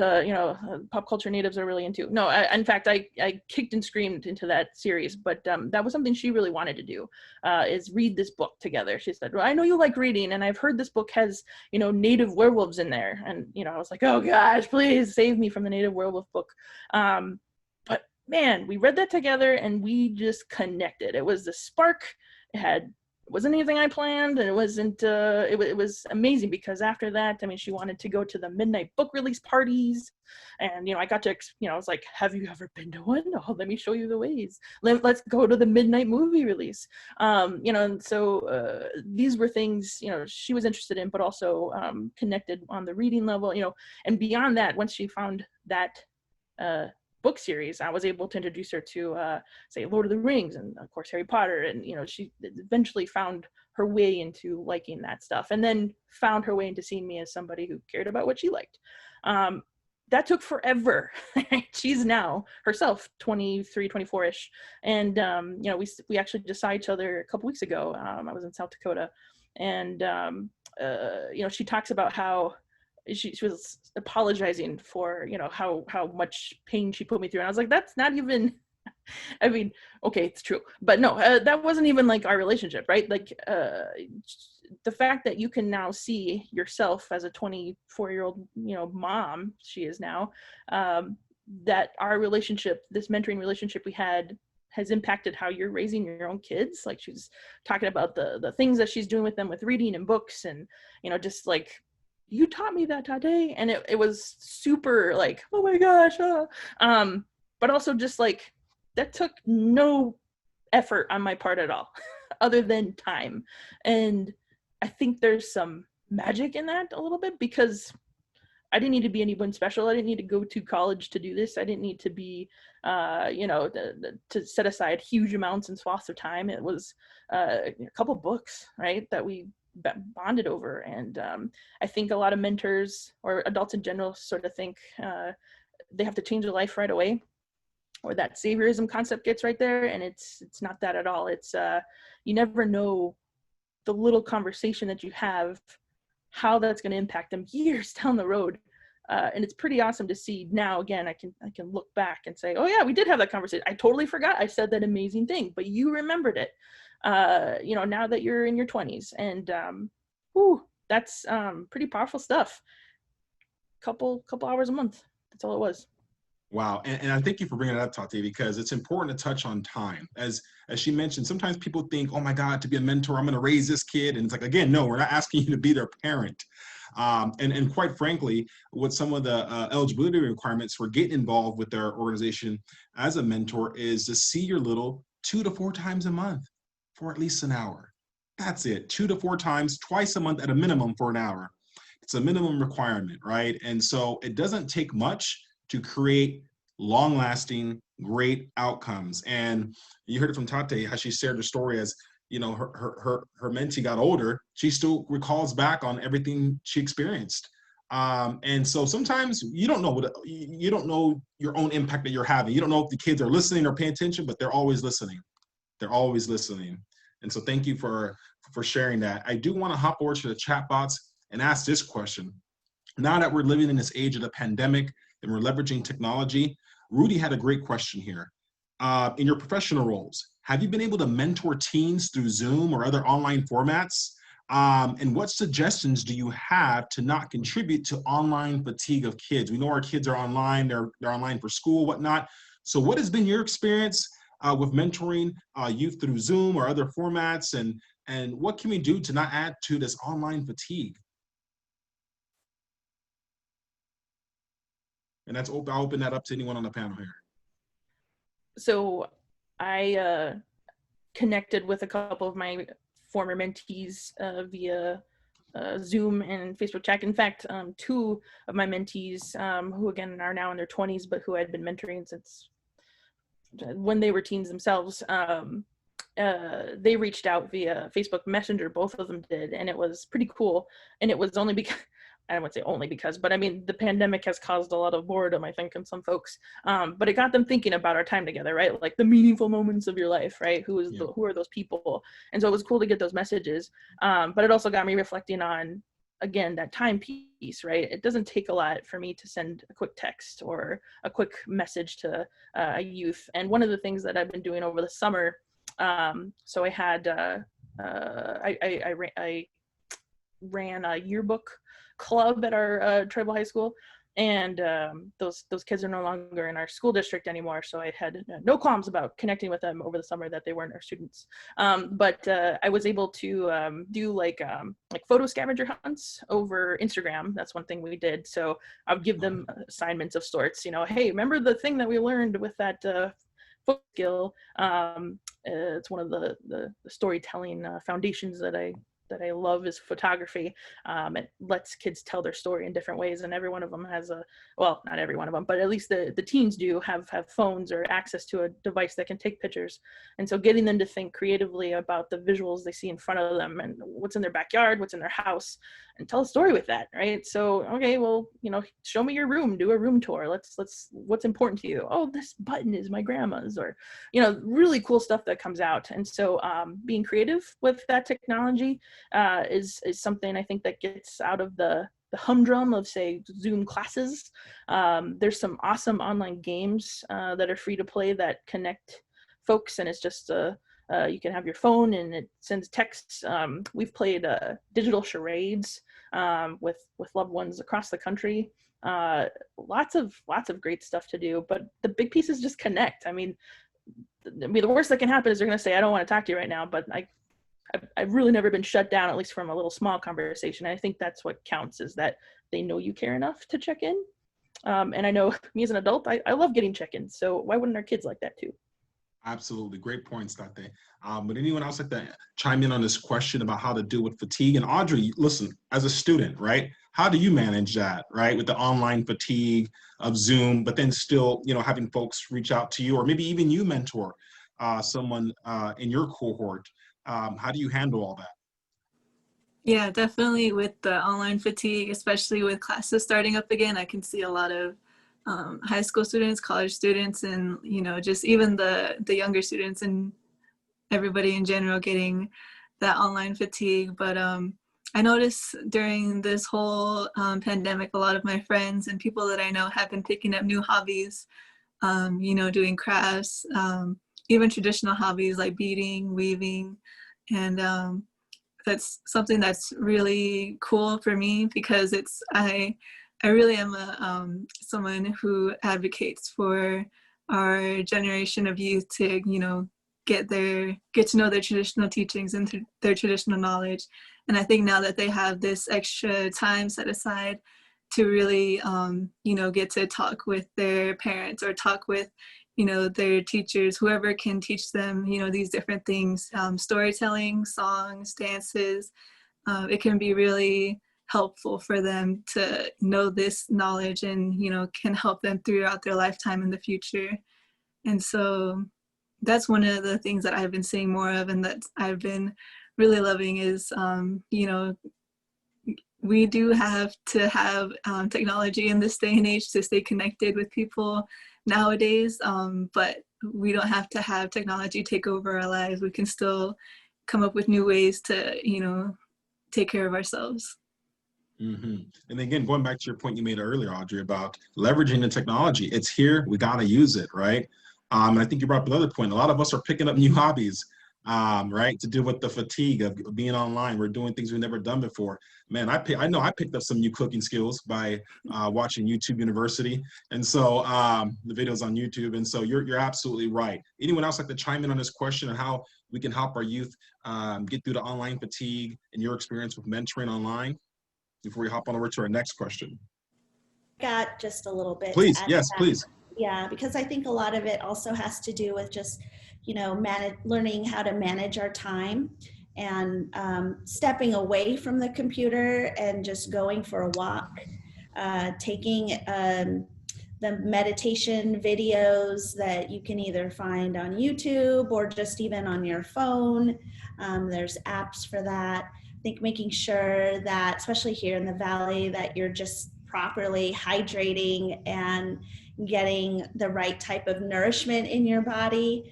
pop culture natives are really into. No, in fact, I kicked and screamed into that series, but that was something she really wanted to do, is read this book together. She said, well, I know you like reading, and I've heard this book has native werewolves in there, and I was like, oh gosh, please save me from the native werewolf book. But man, we read that together and we just connected. It was the spark. It wasn't anything I planned, and it wasn't, it was amazing, because after that, she wanted to go to the midnight book release parties, and, I got to, I was like, have you ever been to one? Oh, let me show you the ways. Let's go to the midnight movie release. And so these were things, she was interested in, but also connected on the reading level, and beyond that, once she found that book series, I was able to introduce her to say Lord of the Rings, and of course Harry Potter, and she eventually found her way into liking that stuff, and then found her way into seeing me as somebody who cared about what she liked. That took forever. She's now herself 23, 24-ish, and we actually just saw each other a couple weeks ago. I was in South Dakota, and she talks about how she was apologizing for how much pain she put me through, and I was like, that's not even okay, it's true, but no, that wasn't even like our relationship, right? Like the fact that you can now see yourself as a 24-year-old mom, she is now, that our relationship, this mentoring relationship we had, has impacted how you're raising your own kids. Like, she's talking about the things that she's doing with them with reading and books, and just like, you taught me that, Taté, and it was super like, oh my gosh, but also just like, that took no effort on my part at all, other than time. And I think there's some magic in that a little bit, because I didn't need to be anyone special. I didn't need to go to college to do this. I didn't need to be, to set aside huge amounts and swaths of time. It was a couple books, right, that we bonded over. And I think a lot of mentors, or adults in general, sort of think they have to change their life right away, or that saviorism concept gets right there, and it's not that at all. It's you never know the little conversation that you have, how that's going to impact them years down the road. And it's pretty awesome to see now. Again, I can look back and say, oh yeah, we did have that conversation. I totally forgot I said that amazing thing, but you remembered it. Now that you're in your 20s, and that's pretty powerful stuff. Couple hours a month. That's all it was. Wow, and I thank you for bringing it up, Taté, because it's important to touch on time. As she mentioned, sometimes people think, oh my God, to be a mentor, I'm going to raise this kid. And it's like, again, no, we're not asking you to be their parent. And quite frankly, with some of the eligibility requirements for getting involved with their organization as a mentor is to see your little 2 to 4 times a month for at least an hour. That's it, 2 to 4 times, twice a month at a minimum for an hour. It's a minimum requirement, right? And so it doesn't take much to create long-lasting, great outcomes. And you heard it from Taté, how she shared her story as, you know, her mentee got older, she still recalls back on everything she experienced. And so sometimes you don't know your own impact that you're having. You don't know if the kids are listening or paying attention, but they're always listening. They're always listening. And so thank you for sharing that. I do want to hop over to the chat box and ask this question. Now that we're living in this age of the pandemic and we're leveraging technology, Rudy had a great question here. In your professional roles, have you been able to mentor teens through Zoom or other online formats? And what suggestions do you have to not contribute to online fatigue of kids? We know our kids are online, they're online for school, whatnot. So what has been your experience with mentoring youth through Zoom or other formats? And what can we do to not add to this online fatigue? And I'll open that up to anyone on the panel here. So I connected with a couple of my former mentees via Zoom and Facebook chat. In fact, 2 of my mentees, who again are now in their 20s, but who I'd been mentoring since when they were teens themselves, they reached out via Facebook Messenger, both of them did, and it was pretty cool. And it was only because, I wouldn't say only because, but I mean, the pandemic has caused a lot of boredom, I think, in some folks. But it got them thinking about our time together, right? Like the meaningful moments of your life, right? Who are those people? And so it was cool to get those messages. But it also got me reflecting on, again, that time piece, right? It doesn't take a lot for me to send a quick text or a quick message to a youth. And one of the things that I've been doing over the summer, so I had, I ran a yearbook club at our tribal high school, and those kids are no longer in our school district anymore, so I had no qualms about connecting with them over the summer that they weren't our students. But I was able to do like photo scavenger hunts over Instagram. That's one thing we did. So I would give them assignments of sorts, you know, hey, remember the thing that we learned with that photo skill? It's one of the storytelling foundations that I love is photography. It lets kids tell their story in different ways, and every one of them has well, not every one of them, but at least the teens do have phones or access to a device that can take pictures. And so getting them to think creatively about the visuals they see in front of them and what's in their backyard, what's in their house, and tell a story with that, right? So, okay, well, you know, show me your room, do a room tour. Let's what's important to you? Oh, this button is my grandma's, or, you know, really cool stuff that comes out. And so being creative with that technology is something I think that gets out of the humdrum of, say, Zoom classes. There's some awesome online games that are free to play that connect folks, and it's just you can have your phone and it sends texts. We've played digital charades with loved ones across the country. Lots of great stuff to do, but the big piece is just connect. I mean, the worst that can happen is they're going to say, I don't want to talk to you right now, but I've really never been shut down, at least from a little small conversation. I think that's what counts, is that they know you care enough to check in. And I know me as an adult, I love getting check-ins. So why wouldn't our kids like that too? Absolutely. Great points, Taté. Would anyone else like to chime in on this question about how to deal with fatigue? And Audri, listen, as a student, right, how do you manage that, right, with the online fatigue of Zoom, but then still, you know, having folks reach out to you, or maybe even you mentor someone in your cohort? How do you handle all that? Yeah, definitely with the online fatigue, especially with classes starting up again, I can see a lot of high school students, college students, and, you know, just even the younger students and everybody in general getting that online fatigue. But I noticed during this whole pandemic, a lot of my friends and people that I know have been picking up new hobbies, you know, doing crafts, even traditional hobbies like beading, weaving, and that's something that's really cool for me, because I really am someone who advocates for our generation of youth to, get to know their traditional teachings and their traditional knowledge. And I think now that they have this extra time set aside to really, get to talk with their parents or talk with, their teachers, whoever can teach them, these different things, storytelling, songs, dances, it can be really helpful for them to know this knowledge and, can help them throughout their lifetime in the future. And so that's one of the things that I've been seeing more of and that I've been really loving is, we do have to have technology in this day and age to stay connected with people nowadays, but we don't have to have technology take over our lives. We can still come up with new ways to, take care of ourselves. Mm-hmm. And again, going back to your point you made earlier, Audrey, about leveraging the technology, it's here, we got to use it, right? I think you brought up another point. A lot of us are picking up new hobbies, right, to deal with the fatigue of being online. We're doing things we've never done before. Man, I know I picked up some new cooking skills by watching YouTube University, and so the videos on YouTube. And so you're absolutely right. Anyone else like to chime in on this question on how we can help our youth get through the online fatigue and your experience with mentoring online before we hop on over to our next question? Got just a little bit. Please, yes, please. Yeah, because I think a lot of it also has to do with just, learning how to manage our time and stepping away from the computer and just going for a walk, taking the meditation videos that you can either find on YouTube or just even on your phone. There's apps for that. I think making sure that, especially here in the Valley, that you're just properly hydrating and getting the right type of nourishment in your body.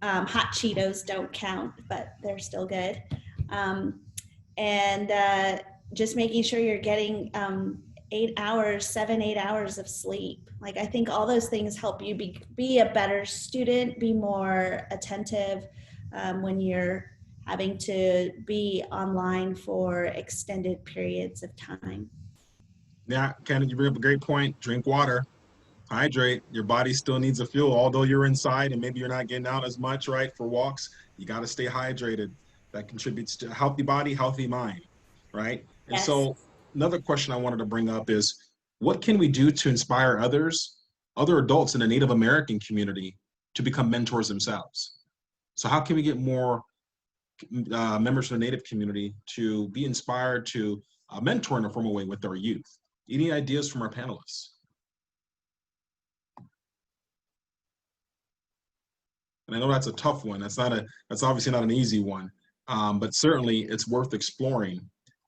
Hot Cheetos don't count, but they're still good. And just making sure you're getting 8 hours of sleep. Like, I think all those things help you be a better student, be more attentive when you're having to be online for extended periods of time. Yeah, Candace, you bring up a great point. Drink water, hydrate. Your body still needs a fuel, although you're inside and maybe you're not getting out as much, right, for walks. You got to stay hydrated. That contributes to a healthy body, healthy mind, right? And Yes. so another question I wanted to bring up is, what can we do to inspire other adults in the Native American community to become mentors themselves? So how can we get more members of the Native community to be inspired to mentor in a formal way with our youth? Any ideas from our panelists? And I know that's a tough one. That's obviously not an easy one, but certainly it's worth exploring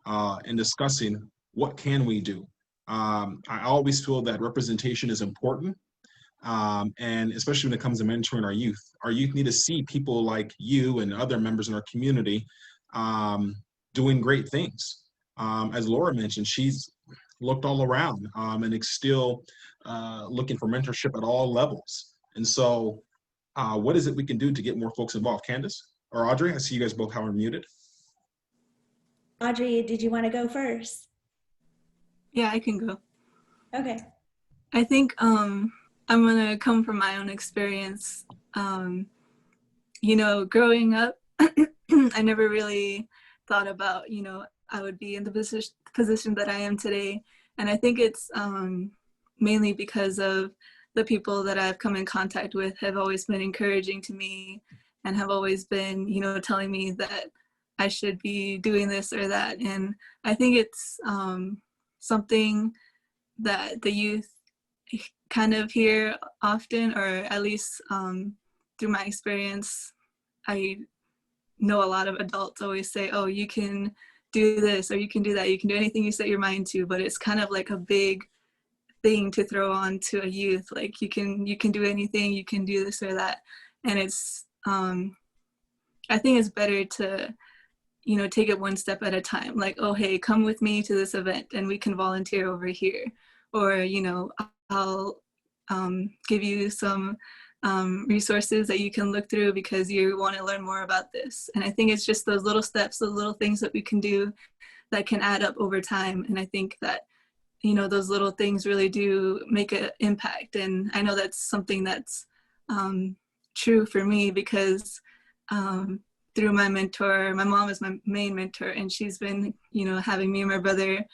and discussing what can we do. I always feel that representation is important, and especially when it comes to mentoring our youth. Our youth need to see people like you and other members in our community doing great things. As Laura mentioned, she's looked all around and is still looking for mentorship at all levels. And so what is it we can do to get more folks involved? Candace or Audrey? I see you guys both are muted. Audrey, did you want to go first? Yeah, I can go. Okay. I think I'm going to come from my own experience. Growing up, I never really thought about, I would be in the position that I am today. And I think it's mainly because of the people that I've come in contact with have always been encouraging to me and have always been, telling me that I should be doing this or that. And I think it's something that the youth kind of hear often, or at least through my experience, I know a lot of adults always say, oh, you can do this or you can do that, you can do anything you set your mind to, but it's kind of like a big thing to throw on to a youth, like you can do anything, you can do this or that. And it's I think it's better to take it one step at a time, like, oh hey, come with me to this event and we can volunteer over here, or I'll give you some resources that you can look through because you want to learn more about this. And I think it's just those little steps, those little things that we can do that can add up over time. And I think that you know, those little things really do make an impact. And I know that's something that's true for me, because through my mentor, my mom is my main mentor, and she's been, you know, having me and my brother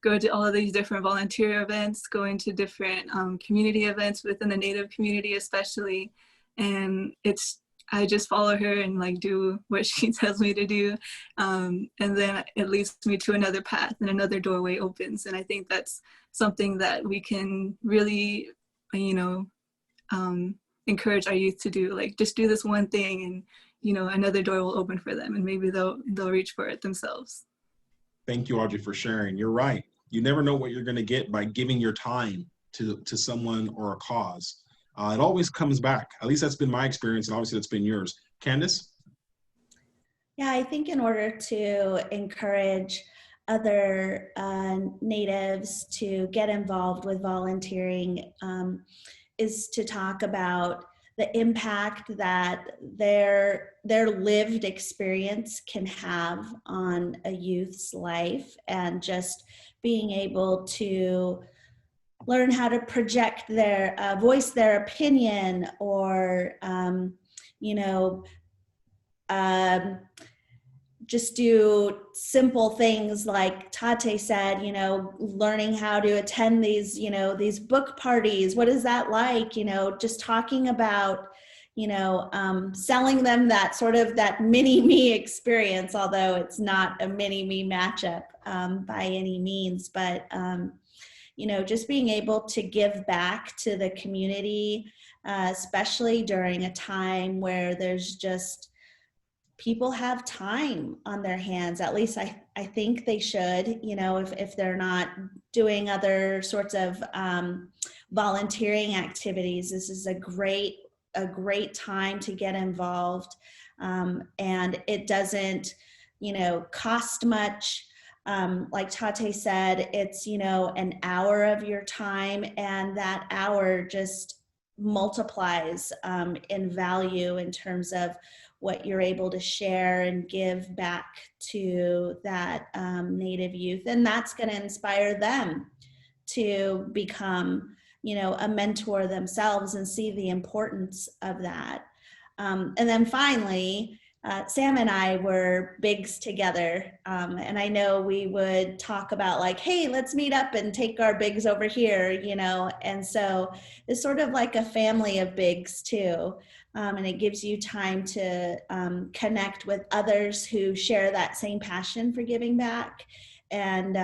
go to all of these different volunteer events, going to different community events within the Native community especially. And I just follow her and like do what she tells me to do. And then it leads me to another path and another doorway opens. And I think that's something that we can really, you know, encourage our youth to do. Like, just do this one thing and, you know, another door will open for them, and maybe they'll reach for it themselves. Thank you, Audrey, for sharing. You're right. You never know what you're going to get by giving your time to someone or a cause. It always comes back. At least that's been my experience, and obviously that's been yours. Candace? Yeah, I think in order to encourage other natives to get involved with volunteering is to talk about the impact that their lived experience can have on a youth's life, and just being able to learn how to project their, voice their opinion, or, you know, just do simple things like Taté said, you know, learning how to attend these, you know, these book parties. What is that like? You know, just talking about, you know, selling them that sort of that mini-me experience, although it's not a mini-me matchup by any means, but, you know, just being able to give back to the community, especially during a time where there's just, people have time on their hands. At least I think they should, you know, if they're not doing other sorts of volunteering activities. This is a great time to get involved. And it doesn't, you know, cost much. Like Taté said, it's, you know, an hour of your time, and that hour just multiplies in value in terms of what you're able to share and give back to that Native youth. And that's going to inspire them to become, you know, a mentor themselves and see the importance of that. And then finally, Sam and I were bigs together. And I know we would talk about like, hey, let's meet up and take our bigs over here, you know? And so it's sort of like a family of bigs too. And it gives you time to connect with others who share that same passion for giving back. And,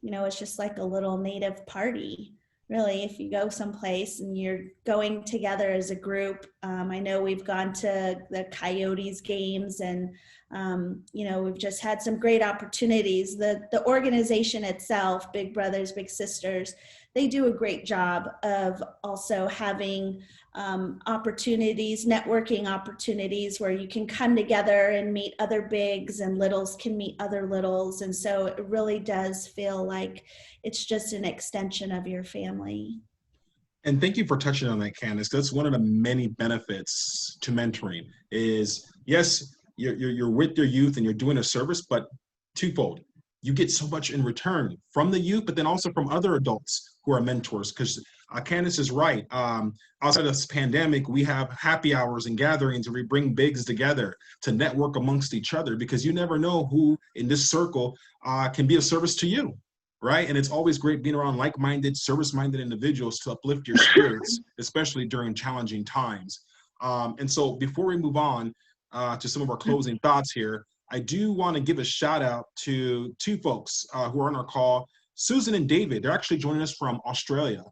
you know, it's just like a little Native party. Really, if you go someplace and you're going together as a group. I know we've gone to the Coyotes games, and you know, we've just had some great opportunities. The organization itself, Big Brothers Big Sisters, they do a great job of also having opportunities, networking opportunities, where you can come together and meet other bigs, and littles can meet other littles. And so it really does feel like it's just an extension of your family. And thank you for touching on that, Candace. That's one of the many benefits to mentoring is, yes, you're with your youth and you're doing a service, but twofold. You get so much in return from the youth, but then also from other adults who are mentors. Because Candace is right. Outside of this pandemic, we have happy hours and gatherings where we bring bigs together to network amongst each other, because you never know who in this circle can be of service to you. Right? And it's always great being around like-minded, service-minded individuals to uplift your spirits, especially during challenging times. And so before we move on to some of our closing thoughts here, I do want to give a shout out to two folks who are on our call, Susan and David. They're actually joining us from Australia.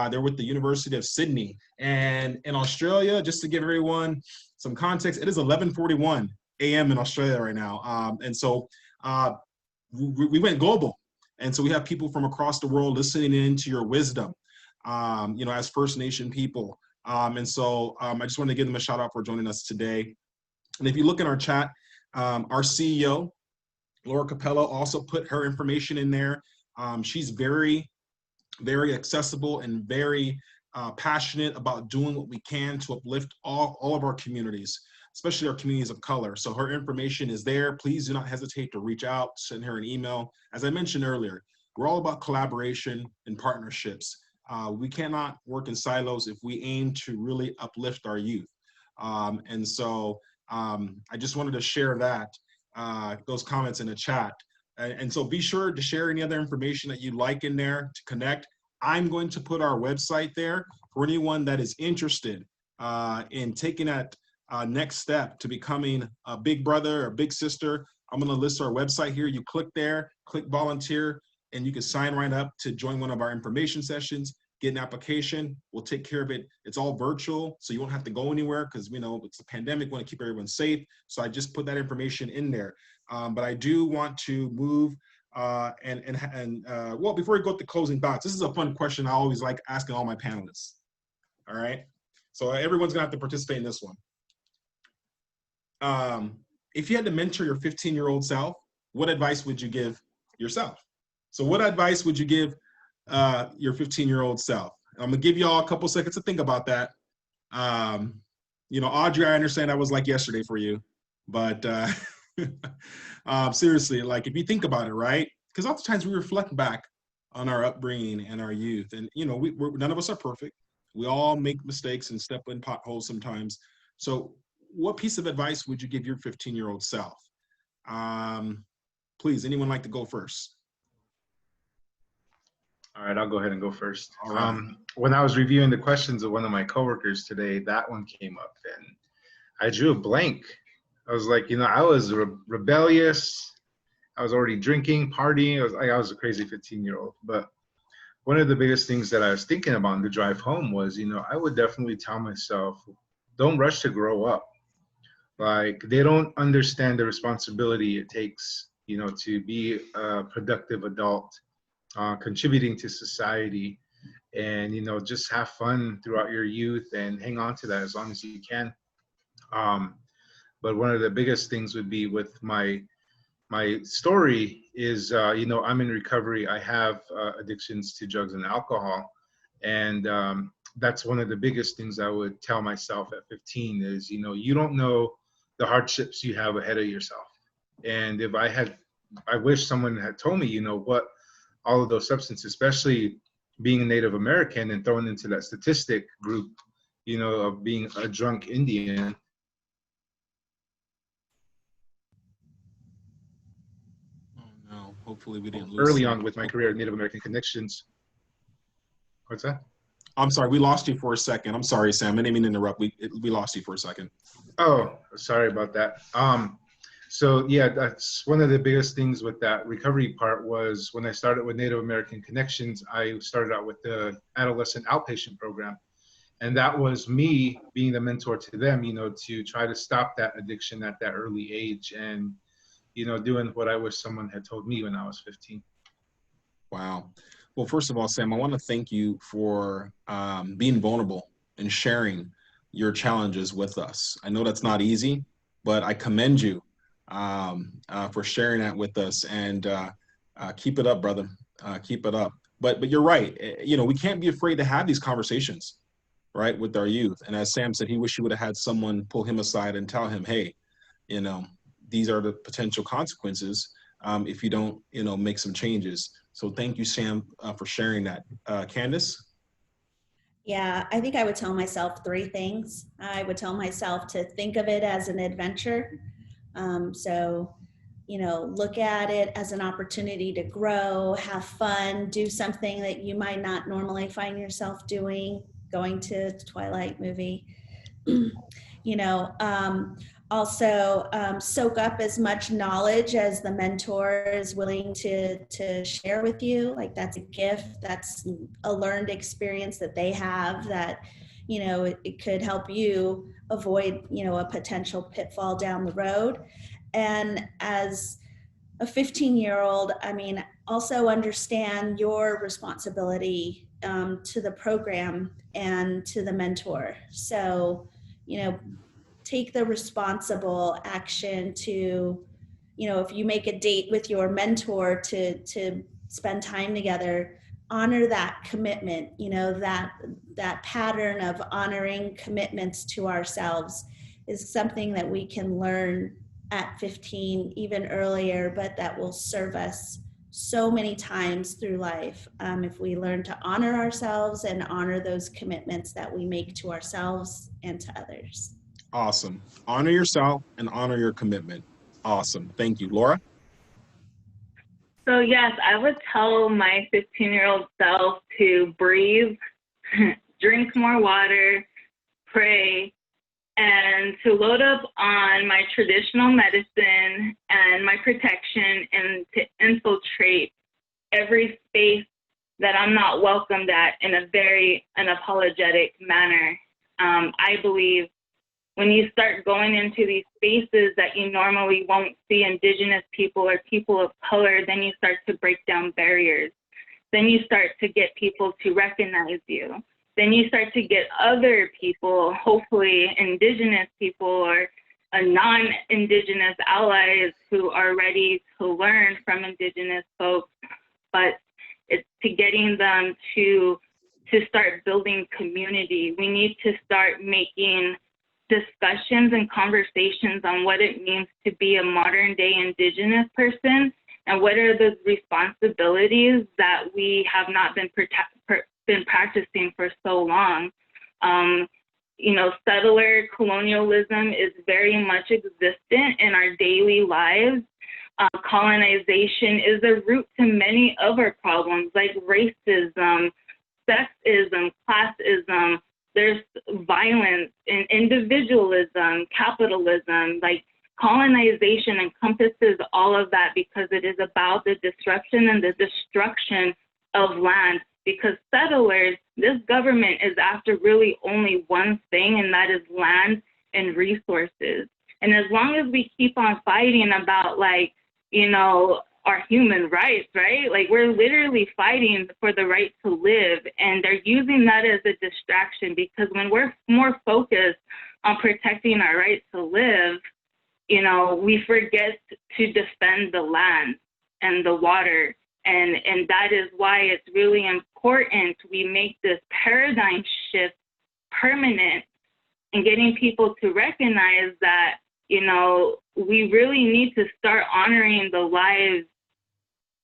They're with the University of Sydney. And in Australia, just to give everyone some context, it is 11:41 a.m. in Australia right now. And so we went global. And so we have people from across the world listening in to your wisdom, you know, as First Nation people. And so I just wanted to give them a shout out for joining us today. And if you look in our chat, our CEO, Laura Capello, also put her information in there. She's very, very accessible and very passionate about doing what we can to uplift all of our communities, especially our communities of color. So her information is there. Please do not hesitate to reach out, send her an email. As I mentioned earlier, we're all about collaboration and partnerships. We cannot work in silos if we aim to really uplift our youth. And so I just wanted to share that, those comments in the chat. And so be sure to share any other information that you'd like in there to connect. I'm going to put our website there for anyone that is interested in taking that next step to becoming a big brother or big sister. I'm going to list our website here. You click there, click volunteer, and you can sign right up to join one of our information sessions, get an application. We'll take care of it. It's all virtual, so you won't have to go anywhere because we know it's a pandemic. We want to keep everyone safe. So I just put that information in there. But I do want to move well, before we go to closing thoughts, this is a fun question I always like asking all my panelists. All right. So everyone's gonna have to participate in this one. If you had to mentor your 15-year-old self, what advice would you give yourself? So what advice would you give your 15-year-old self? I'm gonna give you all a couple seconds to think about that. You know, Audri, I understand that was like yesterday for you, but seriously, like if you think about it, right? Because oftentimes we reflect back on our upbringing and our youth, and you know, none of us are perfect. We all make mistakes and step in potholes sometimes. So what piece of advice would you give your 15-year-old self? Please, anyone like to go first? All right, I'll go ahead and go first. All right. When I was reviewing the questions of one of my coworkers today, that one came up and I drew a blank. I was like, you know, I was rebellious. I was already drinking, partying. I was a crazy 15-year-old. But one of the biggest things that I was thinking about on the drive home was, you know, I would definitely tell myself, don't rush to grow up. Like, they don't understand the responsibility it takes, you know, to be a productive adult, contributing to society, and, you know, just have fun throughout your youth and hang on to that as long as you can. But one of the biggest things would be with my story is, you know, I'm in recovery. I have addictions to drugs and alcohol. And that's one of the biggest things I would tell myself at 15 is, you know, you don't know the hardships you have ahead of yourself. And if I wish someone had told me, you know, what all of those substances, especially being a Native American and thrown into that statistic group, you know, of being a drunk Indian. Oh no, hopefully we didn't lose early Sam. on with my career at Native American Connections. What's that? I'm sorry, we lost you for a second. I'm sorry, Sam. I didn't mean to interrupt. We lost you for a second. Oh, sorry about that. So yeah, that's one of the biggest things with that recovery part was when I started with Native American Connections, I started out with the adolescent outpatient program. And that was me being the mentor to them, you know, to try to stop that addiction at that early age and, you know, doing what I wish someone had told me when I was 15. Wow. Well, first of all, Sam, I want to thank you for being vulnerable and sharing your challenges with us. I know that's not easy, but I commend you for sharing that with us, and keep it up, brother. Keep it up. But you're right. You know, we can't be afraid to have these conversations, right, with our youth. And as Sam said, he wished he would have had someone pull him aside and tell him, hey, you know, these are the potential consequences if you don't, you know, make some changes. So thank you, Sam, for sharing that. Candace? Yeah, I think I would tell myself 3 things. I would tell myself to think of it as an adventure. So, you know, look at it as an opportunity to grow, have fun, do something that you might not normally find yourself doing, going to the Twilight movie. You know, also soak up as much knowledge as the mentor is willing to share with you. Like, that's a gift, that's a learned experience that they have that, you know, it could help you avoid, you know, a potential pitfall down the road. And as a 15-year-old, I mean, also understand your responsibility to the program and to the mentor. So, you know, take the responsible action to, you know, if you make a date with your mentor to spend time together, honor that commitment. You know, that pattern of honoring commitments to ourselves is something that we can learn at 15, even earlier, but that will serve us so many times through life if we learn to honor ourselves and honor those commitments that we make to ourselves and to others. Awesome. Honor yourself and honor your commitment. Awesome. Thank you. Laura? So yes, I would tell my 15-year-old self to breathe, drink more water, pray, and to load up on my traditional medicine and my protection, and to infiltrate every space that I'm not welcomed at in a very unapologetic manner. I believe when you start going into these spaces that you normally won't see Indigenous people or people of color, then you start to break down barriers. Then you start to get people to recognize you. Then you start to get other people, hopefully Indigenous people or non-Indigenous allies who are ready to learn from Indigenous folks. But it's to getting them to start building community. We need to start making discussions and conversations on what it means to be a modern day Indigenous person and what are the responsibilities that we have not been practicing for so long. You know, settler colonialism is very much existent in our daily lives. Colonization is a root to many other problems like racism, sexism, classism. There's violence and individualism, capitalism. Like, colonization encompasses all of that because it is about the disruption and the destruction of land. Because settlers, this government is after really only one thing, and that is land and resources. And as long as we keep on fighting about, like, you know, our human rights, right? Like, we're literally fighting for the right to live, and they're using that as a distraction, because when we're more focused on protecting our right to live, you know, we forget to defend the land and the water. And that is why it's really important we make this paradigm shift permanent and getting people to recognize that, you know, we really need to start honoring the lives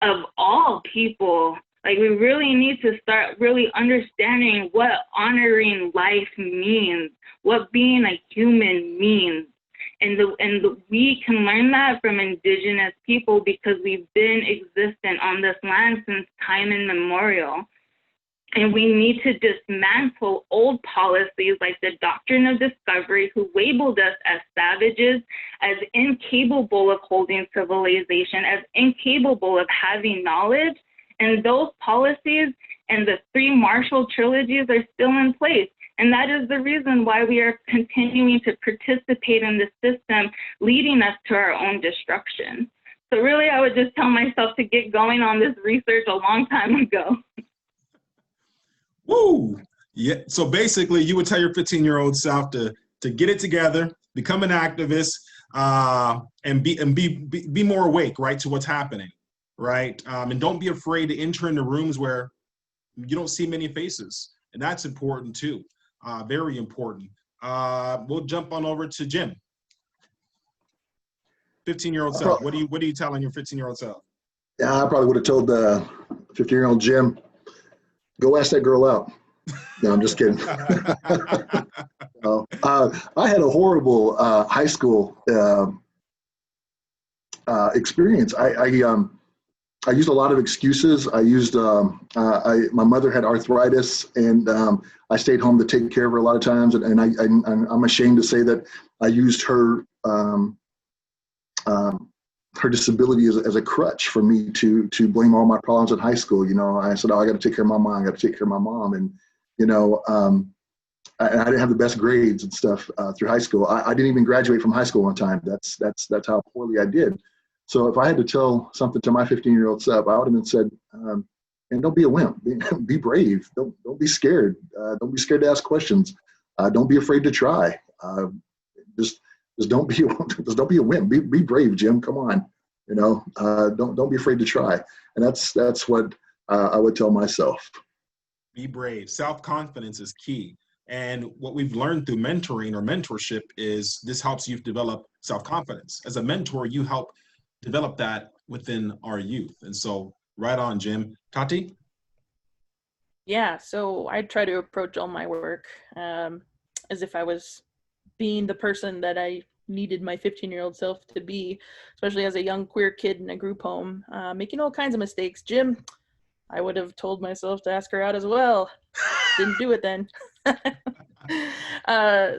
of all people. Like, we really need to start really understanding what honoring life means, what being a human means. And we can learn that from Indigenous people because we've been existent on this land since time immemorial. And we need to dismantle old policies like the doctrine of discovery, who labeled us as savages, as incapable of holding civilization, as incapable of having knowledge. And those policies and the three Marshall trilogies are still in place. And that is the reason why we are continuing to participate in the system, leading us to our own destruction. So really, I would just tell myself to get going on this research a long time ago. Woo! Yeah. So basically, you would tell your 15-year-old self to get it together, become an activist, and be more awake, right, to what's happening, right? And don't be afraid to enter into rooms where you don't see many faces, and that's important too. Very important. We'll jump on over to Jim. 15-year-old self. What are you telling your 15-year-old self? Yeah, I probably would have told the 15-year-old Jim, go ask that girl out. No, I'm just kidding. I had a horrible high school experience. I used a lot of excuses. I used, my mother had arthritis, and I stayed home to take care of her a lot of times. And I'm ashamed to say that I used her disability as a crutch for me to blame all my problems in high school. You know, I said, oh, I got to take care of my mom. I got to take care of my mom. And, you know, I didn't have the best grades and stuff through high school. I didn't even graduate from high school on time. That's how poorly I did. So if I had to tell something to my 15-year-old self, I would have said, and don't be a wimp. Be brave. Don't be scared. Don't be scared to ask questions. Don't be afraid to try. Just don't be a wimp. Be brave, Jim. Come on. You know, don't be afraid to try. And that's what I would tell myself. Be brave. Self-confidence is key. And what we've learned through mentoring or mentorship is this helps you develop self-confidence. As a mentor, you help develop that within our youth. And so Right on, Jim. Taté? Yeah, so I try to approach all my work as if I was being the person that I needed my 15-year-old self to be, especially as a young queer kid in a group home, making all kinds of mistakes. Jim, I would have told myself to ask her out as well. Didn't do it then.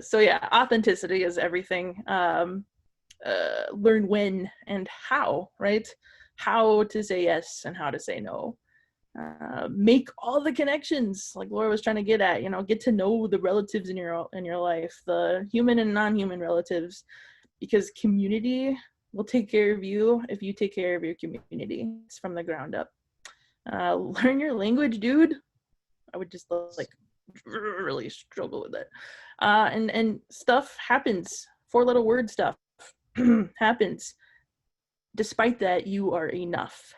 So yeah, authenticity is everything. Learn when and how, right? How to say yes and how to say no. Make all the connections, like Laura was trying to get at. Get to know the relatives in your life, the human and non-human relatives, because community will take care of you if you take care of your community. It's from the ground up. Learn your language, dude. I would just like really struggle with it. And stuff happens. 4-letter word stuff happens. Despite that, you are enough.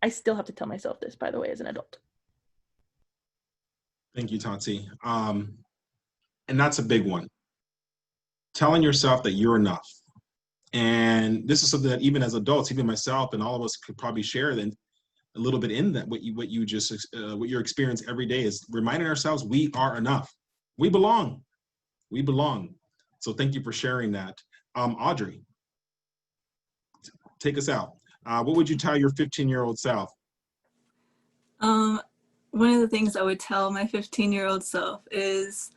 I still have to tell myself this, by the way, as an adult. Thank you, Taté. And that's a big one. Telling yourself that you're enough. And this is something that even as adults, even myself and all of us could probably share then a little bit in that what you experience every day is reminding ourselves we are enough. We belong. We belong. So thank you for sharing that. Audri, take us out. What would you tell your 15-year-old self? One of the things I would tell my 15-year-old self is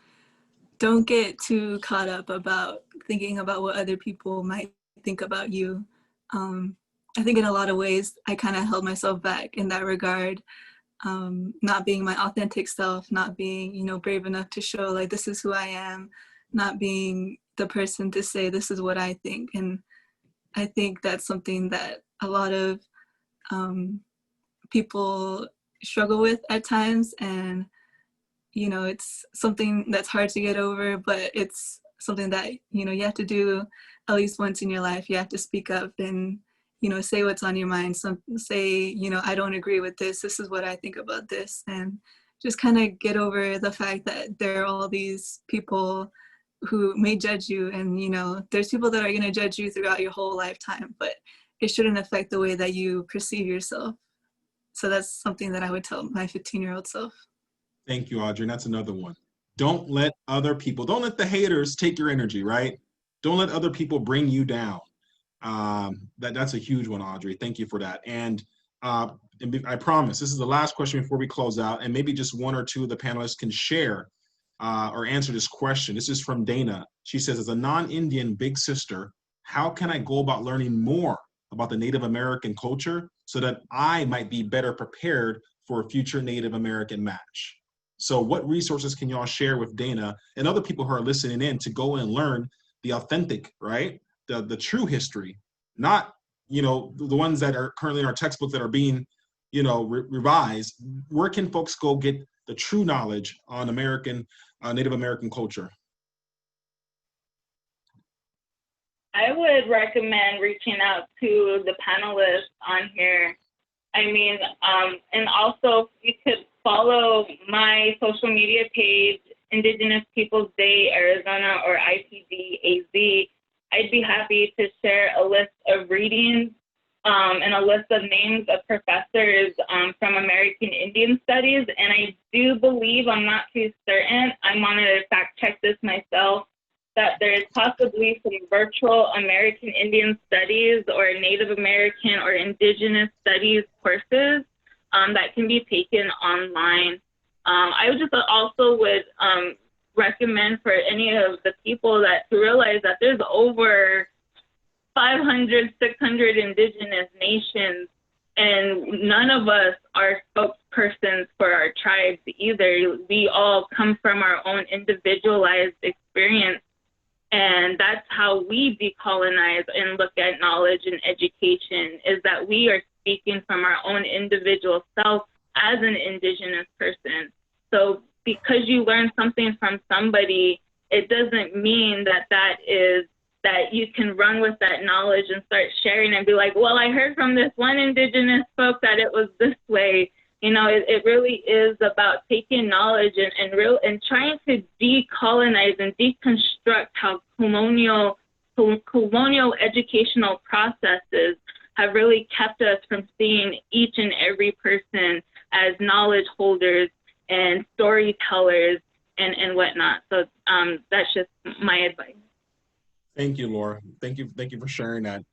don't get too caught up about thinking about what other people might think about you. I think in a lot of ways, I kind of held myself back in that regard, not being my authentic self, not being, brave enough to show like, this is who I am, not being the person to say, this is what I think. And I think that's something that a lot of people struggle with at times. And, it's something that's hard to get over, but it's something that, you have to do at least once in your life. You have to speak up and, say what's on your mind. Say, I don't agree with this. This is what I think about this. And just kind of get over the fact that there are all these people who may judge you. And, there's people that are going to judge you throughout your whole lifetime, but it shouldn't affect the way that you perceive yourself. So that's something that I would tell my 15-year-old self. Thank you, Audrey. And that's another one. Don't let the haters take your energy, right? Don't let other people bring you down. That's a huge one, Audrey. Thank you for that. And I promise this is the last question before we close out, and maybe just one or two of the panelists can share or answer this question. This is from Dana. She says, as a non-Indian big sister, how can I go about learning more about the Native American culture so that I might be better prepared for a future Native American match? So what resources can y'all share with Dana and other people who are listening in to go and learn the authentic, right? The true history, not, the ones that are currently in our textbook that are being, revised. Where can folks go get the true knowledge on Native American culture? I would recommend reaching out to the panelists on here. And also you could follow my social media page, Indigenous Peoples Day Arizona or IPDAZ. I'd be happy to share a list of readings and a list of names of professors from American Indian Studies. And I do believe, I'm not too certain, I'm going to fact check this myself, that there is possibly some virtual American Indian Studies or Native American or Indigenous Studies courses that can be taken online. I would just also recommend for any of the people to realize that there's over 500, 600 Indigenous nations, and none of us are spokespersons for our tribes either. We all come from our own individualized experience. And that's how we decolonize and look at knowledge and education, is that we are speaking from our own individual self as an Indigenous person. So because you learn something from somebody, it doesn't mean that you can run with that knowledge and start sharing and be like, well, I heard from this one Indigenous folk that it was this way. It really is about taking knowledge and trying to decolonize and deconstruct how colonial educational processes have really kept us from seeing each and every person as knowledge holders and storytellers and whatnot. So that's just my advice. Thank you, Laura. Thank you for sharing that.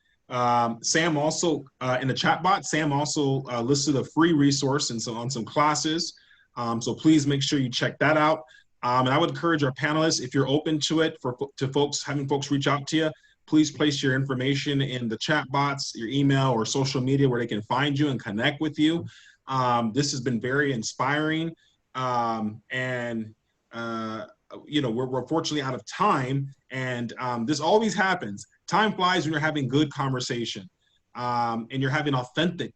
Sam also, in the chat bot, Sam also listed a free resource on some classes. So please make sure you check that out. And I would encourage our panelists, if you're open to it, having folks reach out to you, please place your information in the chat bots, your email or social media where they can find you and connect with you. This has been very inspiring. You know, we're fortunately out of time, and this always happens. Time flies when you're having good conversation, and you're having authentic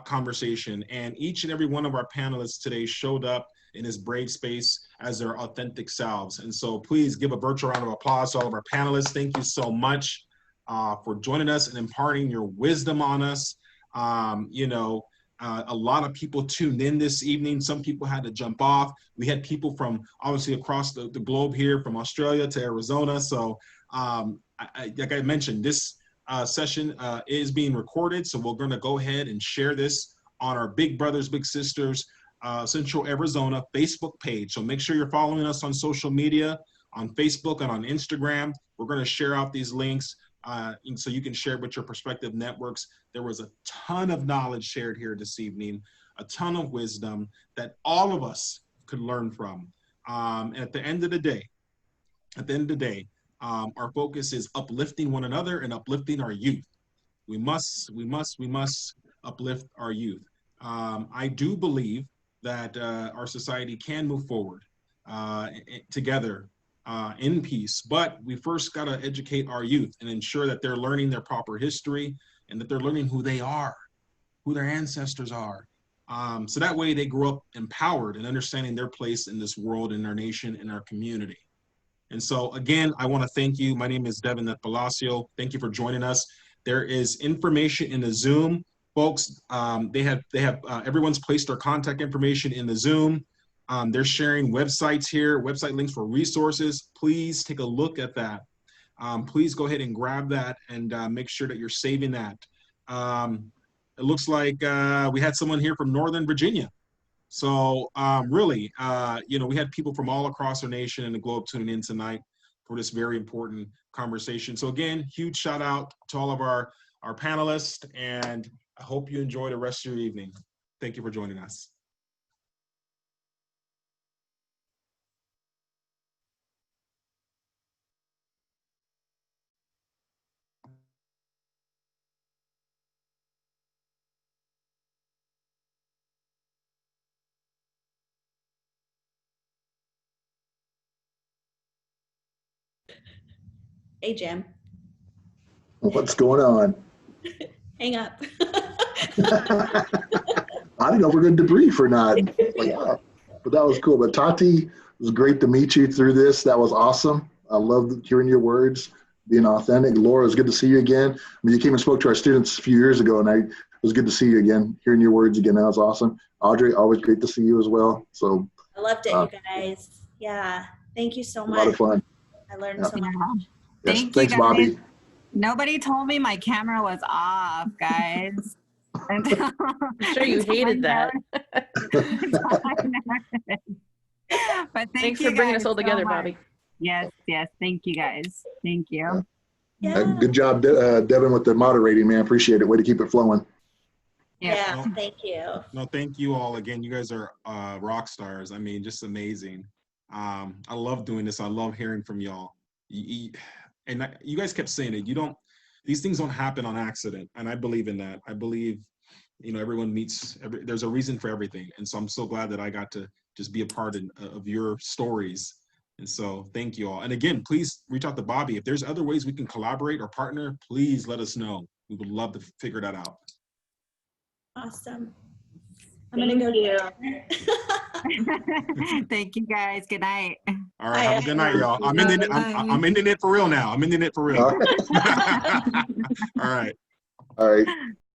conversation. And each and every one of our panelists today showed up in this brave space as their authentic selves. And so please give a virtual round of applause to all of our panelists. Thank you so much for joining us and imparting your wisdom on us. You know, a lot of people tuned in this evening. Some people had to jump off. We had people from obviously across the globe here, from Australia to Arizona. So like I mentioned, this session is being recorded. So we're gonna go ahead and share this on our Big Brothers, Big Sisters, Central Arizona Facebook page. So make sure you're following us on social media, on Facebook and on Instagram. We're gonna share out these links. And so you can share with your prospective networks. There was a ton of knowledge shared here this evening, a ton of wisdom that all of us could learn from. At the end of the day, our focus is uplifting one another and uplifting our youth. We must uplift our youth. I do believe that our society can move forward together in peace, but we first got to educate our youth and ensure that they're learning their proper history and that they're learning who they are, who their ancestors are. So that way they grow up empowered and understanding their place in this world, in our nation, in our community. And so again, I want to thank you. My name is Devin Palacio. Thank you for joining us. There is information in the Zoom, folks. They have everyone's placed their contact information in the Zoom. They're sharing websites here, website links for resources. Please take a look at that. Please go ahead and grab that and make sure that you're saving that. It looks like we had someone here from Northern Virginia. So really, you know, we had people from all across our nation and the globe tuning in tonight for this very important conversation. So again, huge shout out to all of our panelists, and I hope you enjoy the rest of your evening. Thank you for joining us. Hey, Jim. What's going on? Hang up. I don't know if we're going to debrief or not. But that was cool. But Taté, it was great to meet you through this. That was awesome. I loved hearing your words, being authentic. Laura, it was good to see you again. I mean, you came and spoke to our students a few years ago, and it was good to see you again, hearing your words again. That was awesome. Audri, always great to see you as well. So I loved it, you guys. Yeah. Thank you so much. A lot of fun. I learned so much. Yes. Thanks, Thanks, guys. Bobby. Nobody told me my camera was off, guys. I'm sure you hated that. But Thanks for bringing us all together, so Bobby. Yes. Thank you, guys. Thank you. Yeah. Good job, Devin, with the moderating, man. Appreciate it. Way to keep it flowing. Yeah. Thank you. No, thank you all again. You guys are rock stars. I mean, just amazing. I love doing this. I love hearing from y'all. And you guys kept saying it. These things don't happen on accident. And I believe in that. I believe, you know, everyone there's a reason for everything. And so I'm so glad that I got to just be a part of your stories. And so thank you all. And again, please reach out to Bobby. If there's other ways we can collaborate or partner, please let us know. We would love to figure that out. Awesome. I'm going to go to dinner. Thank you, guys. Good night. All right. Have a good night, y'all. I'm ending it for real now. I'm ending it for real. All right. All right. All right.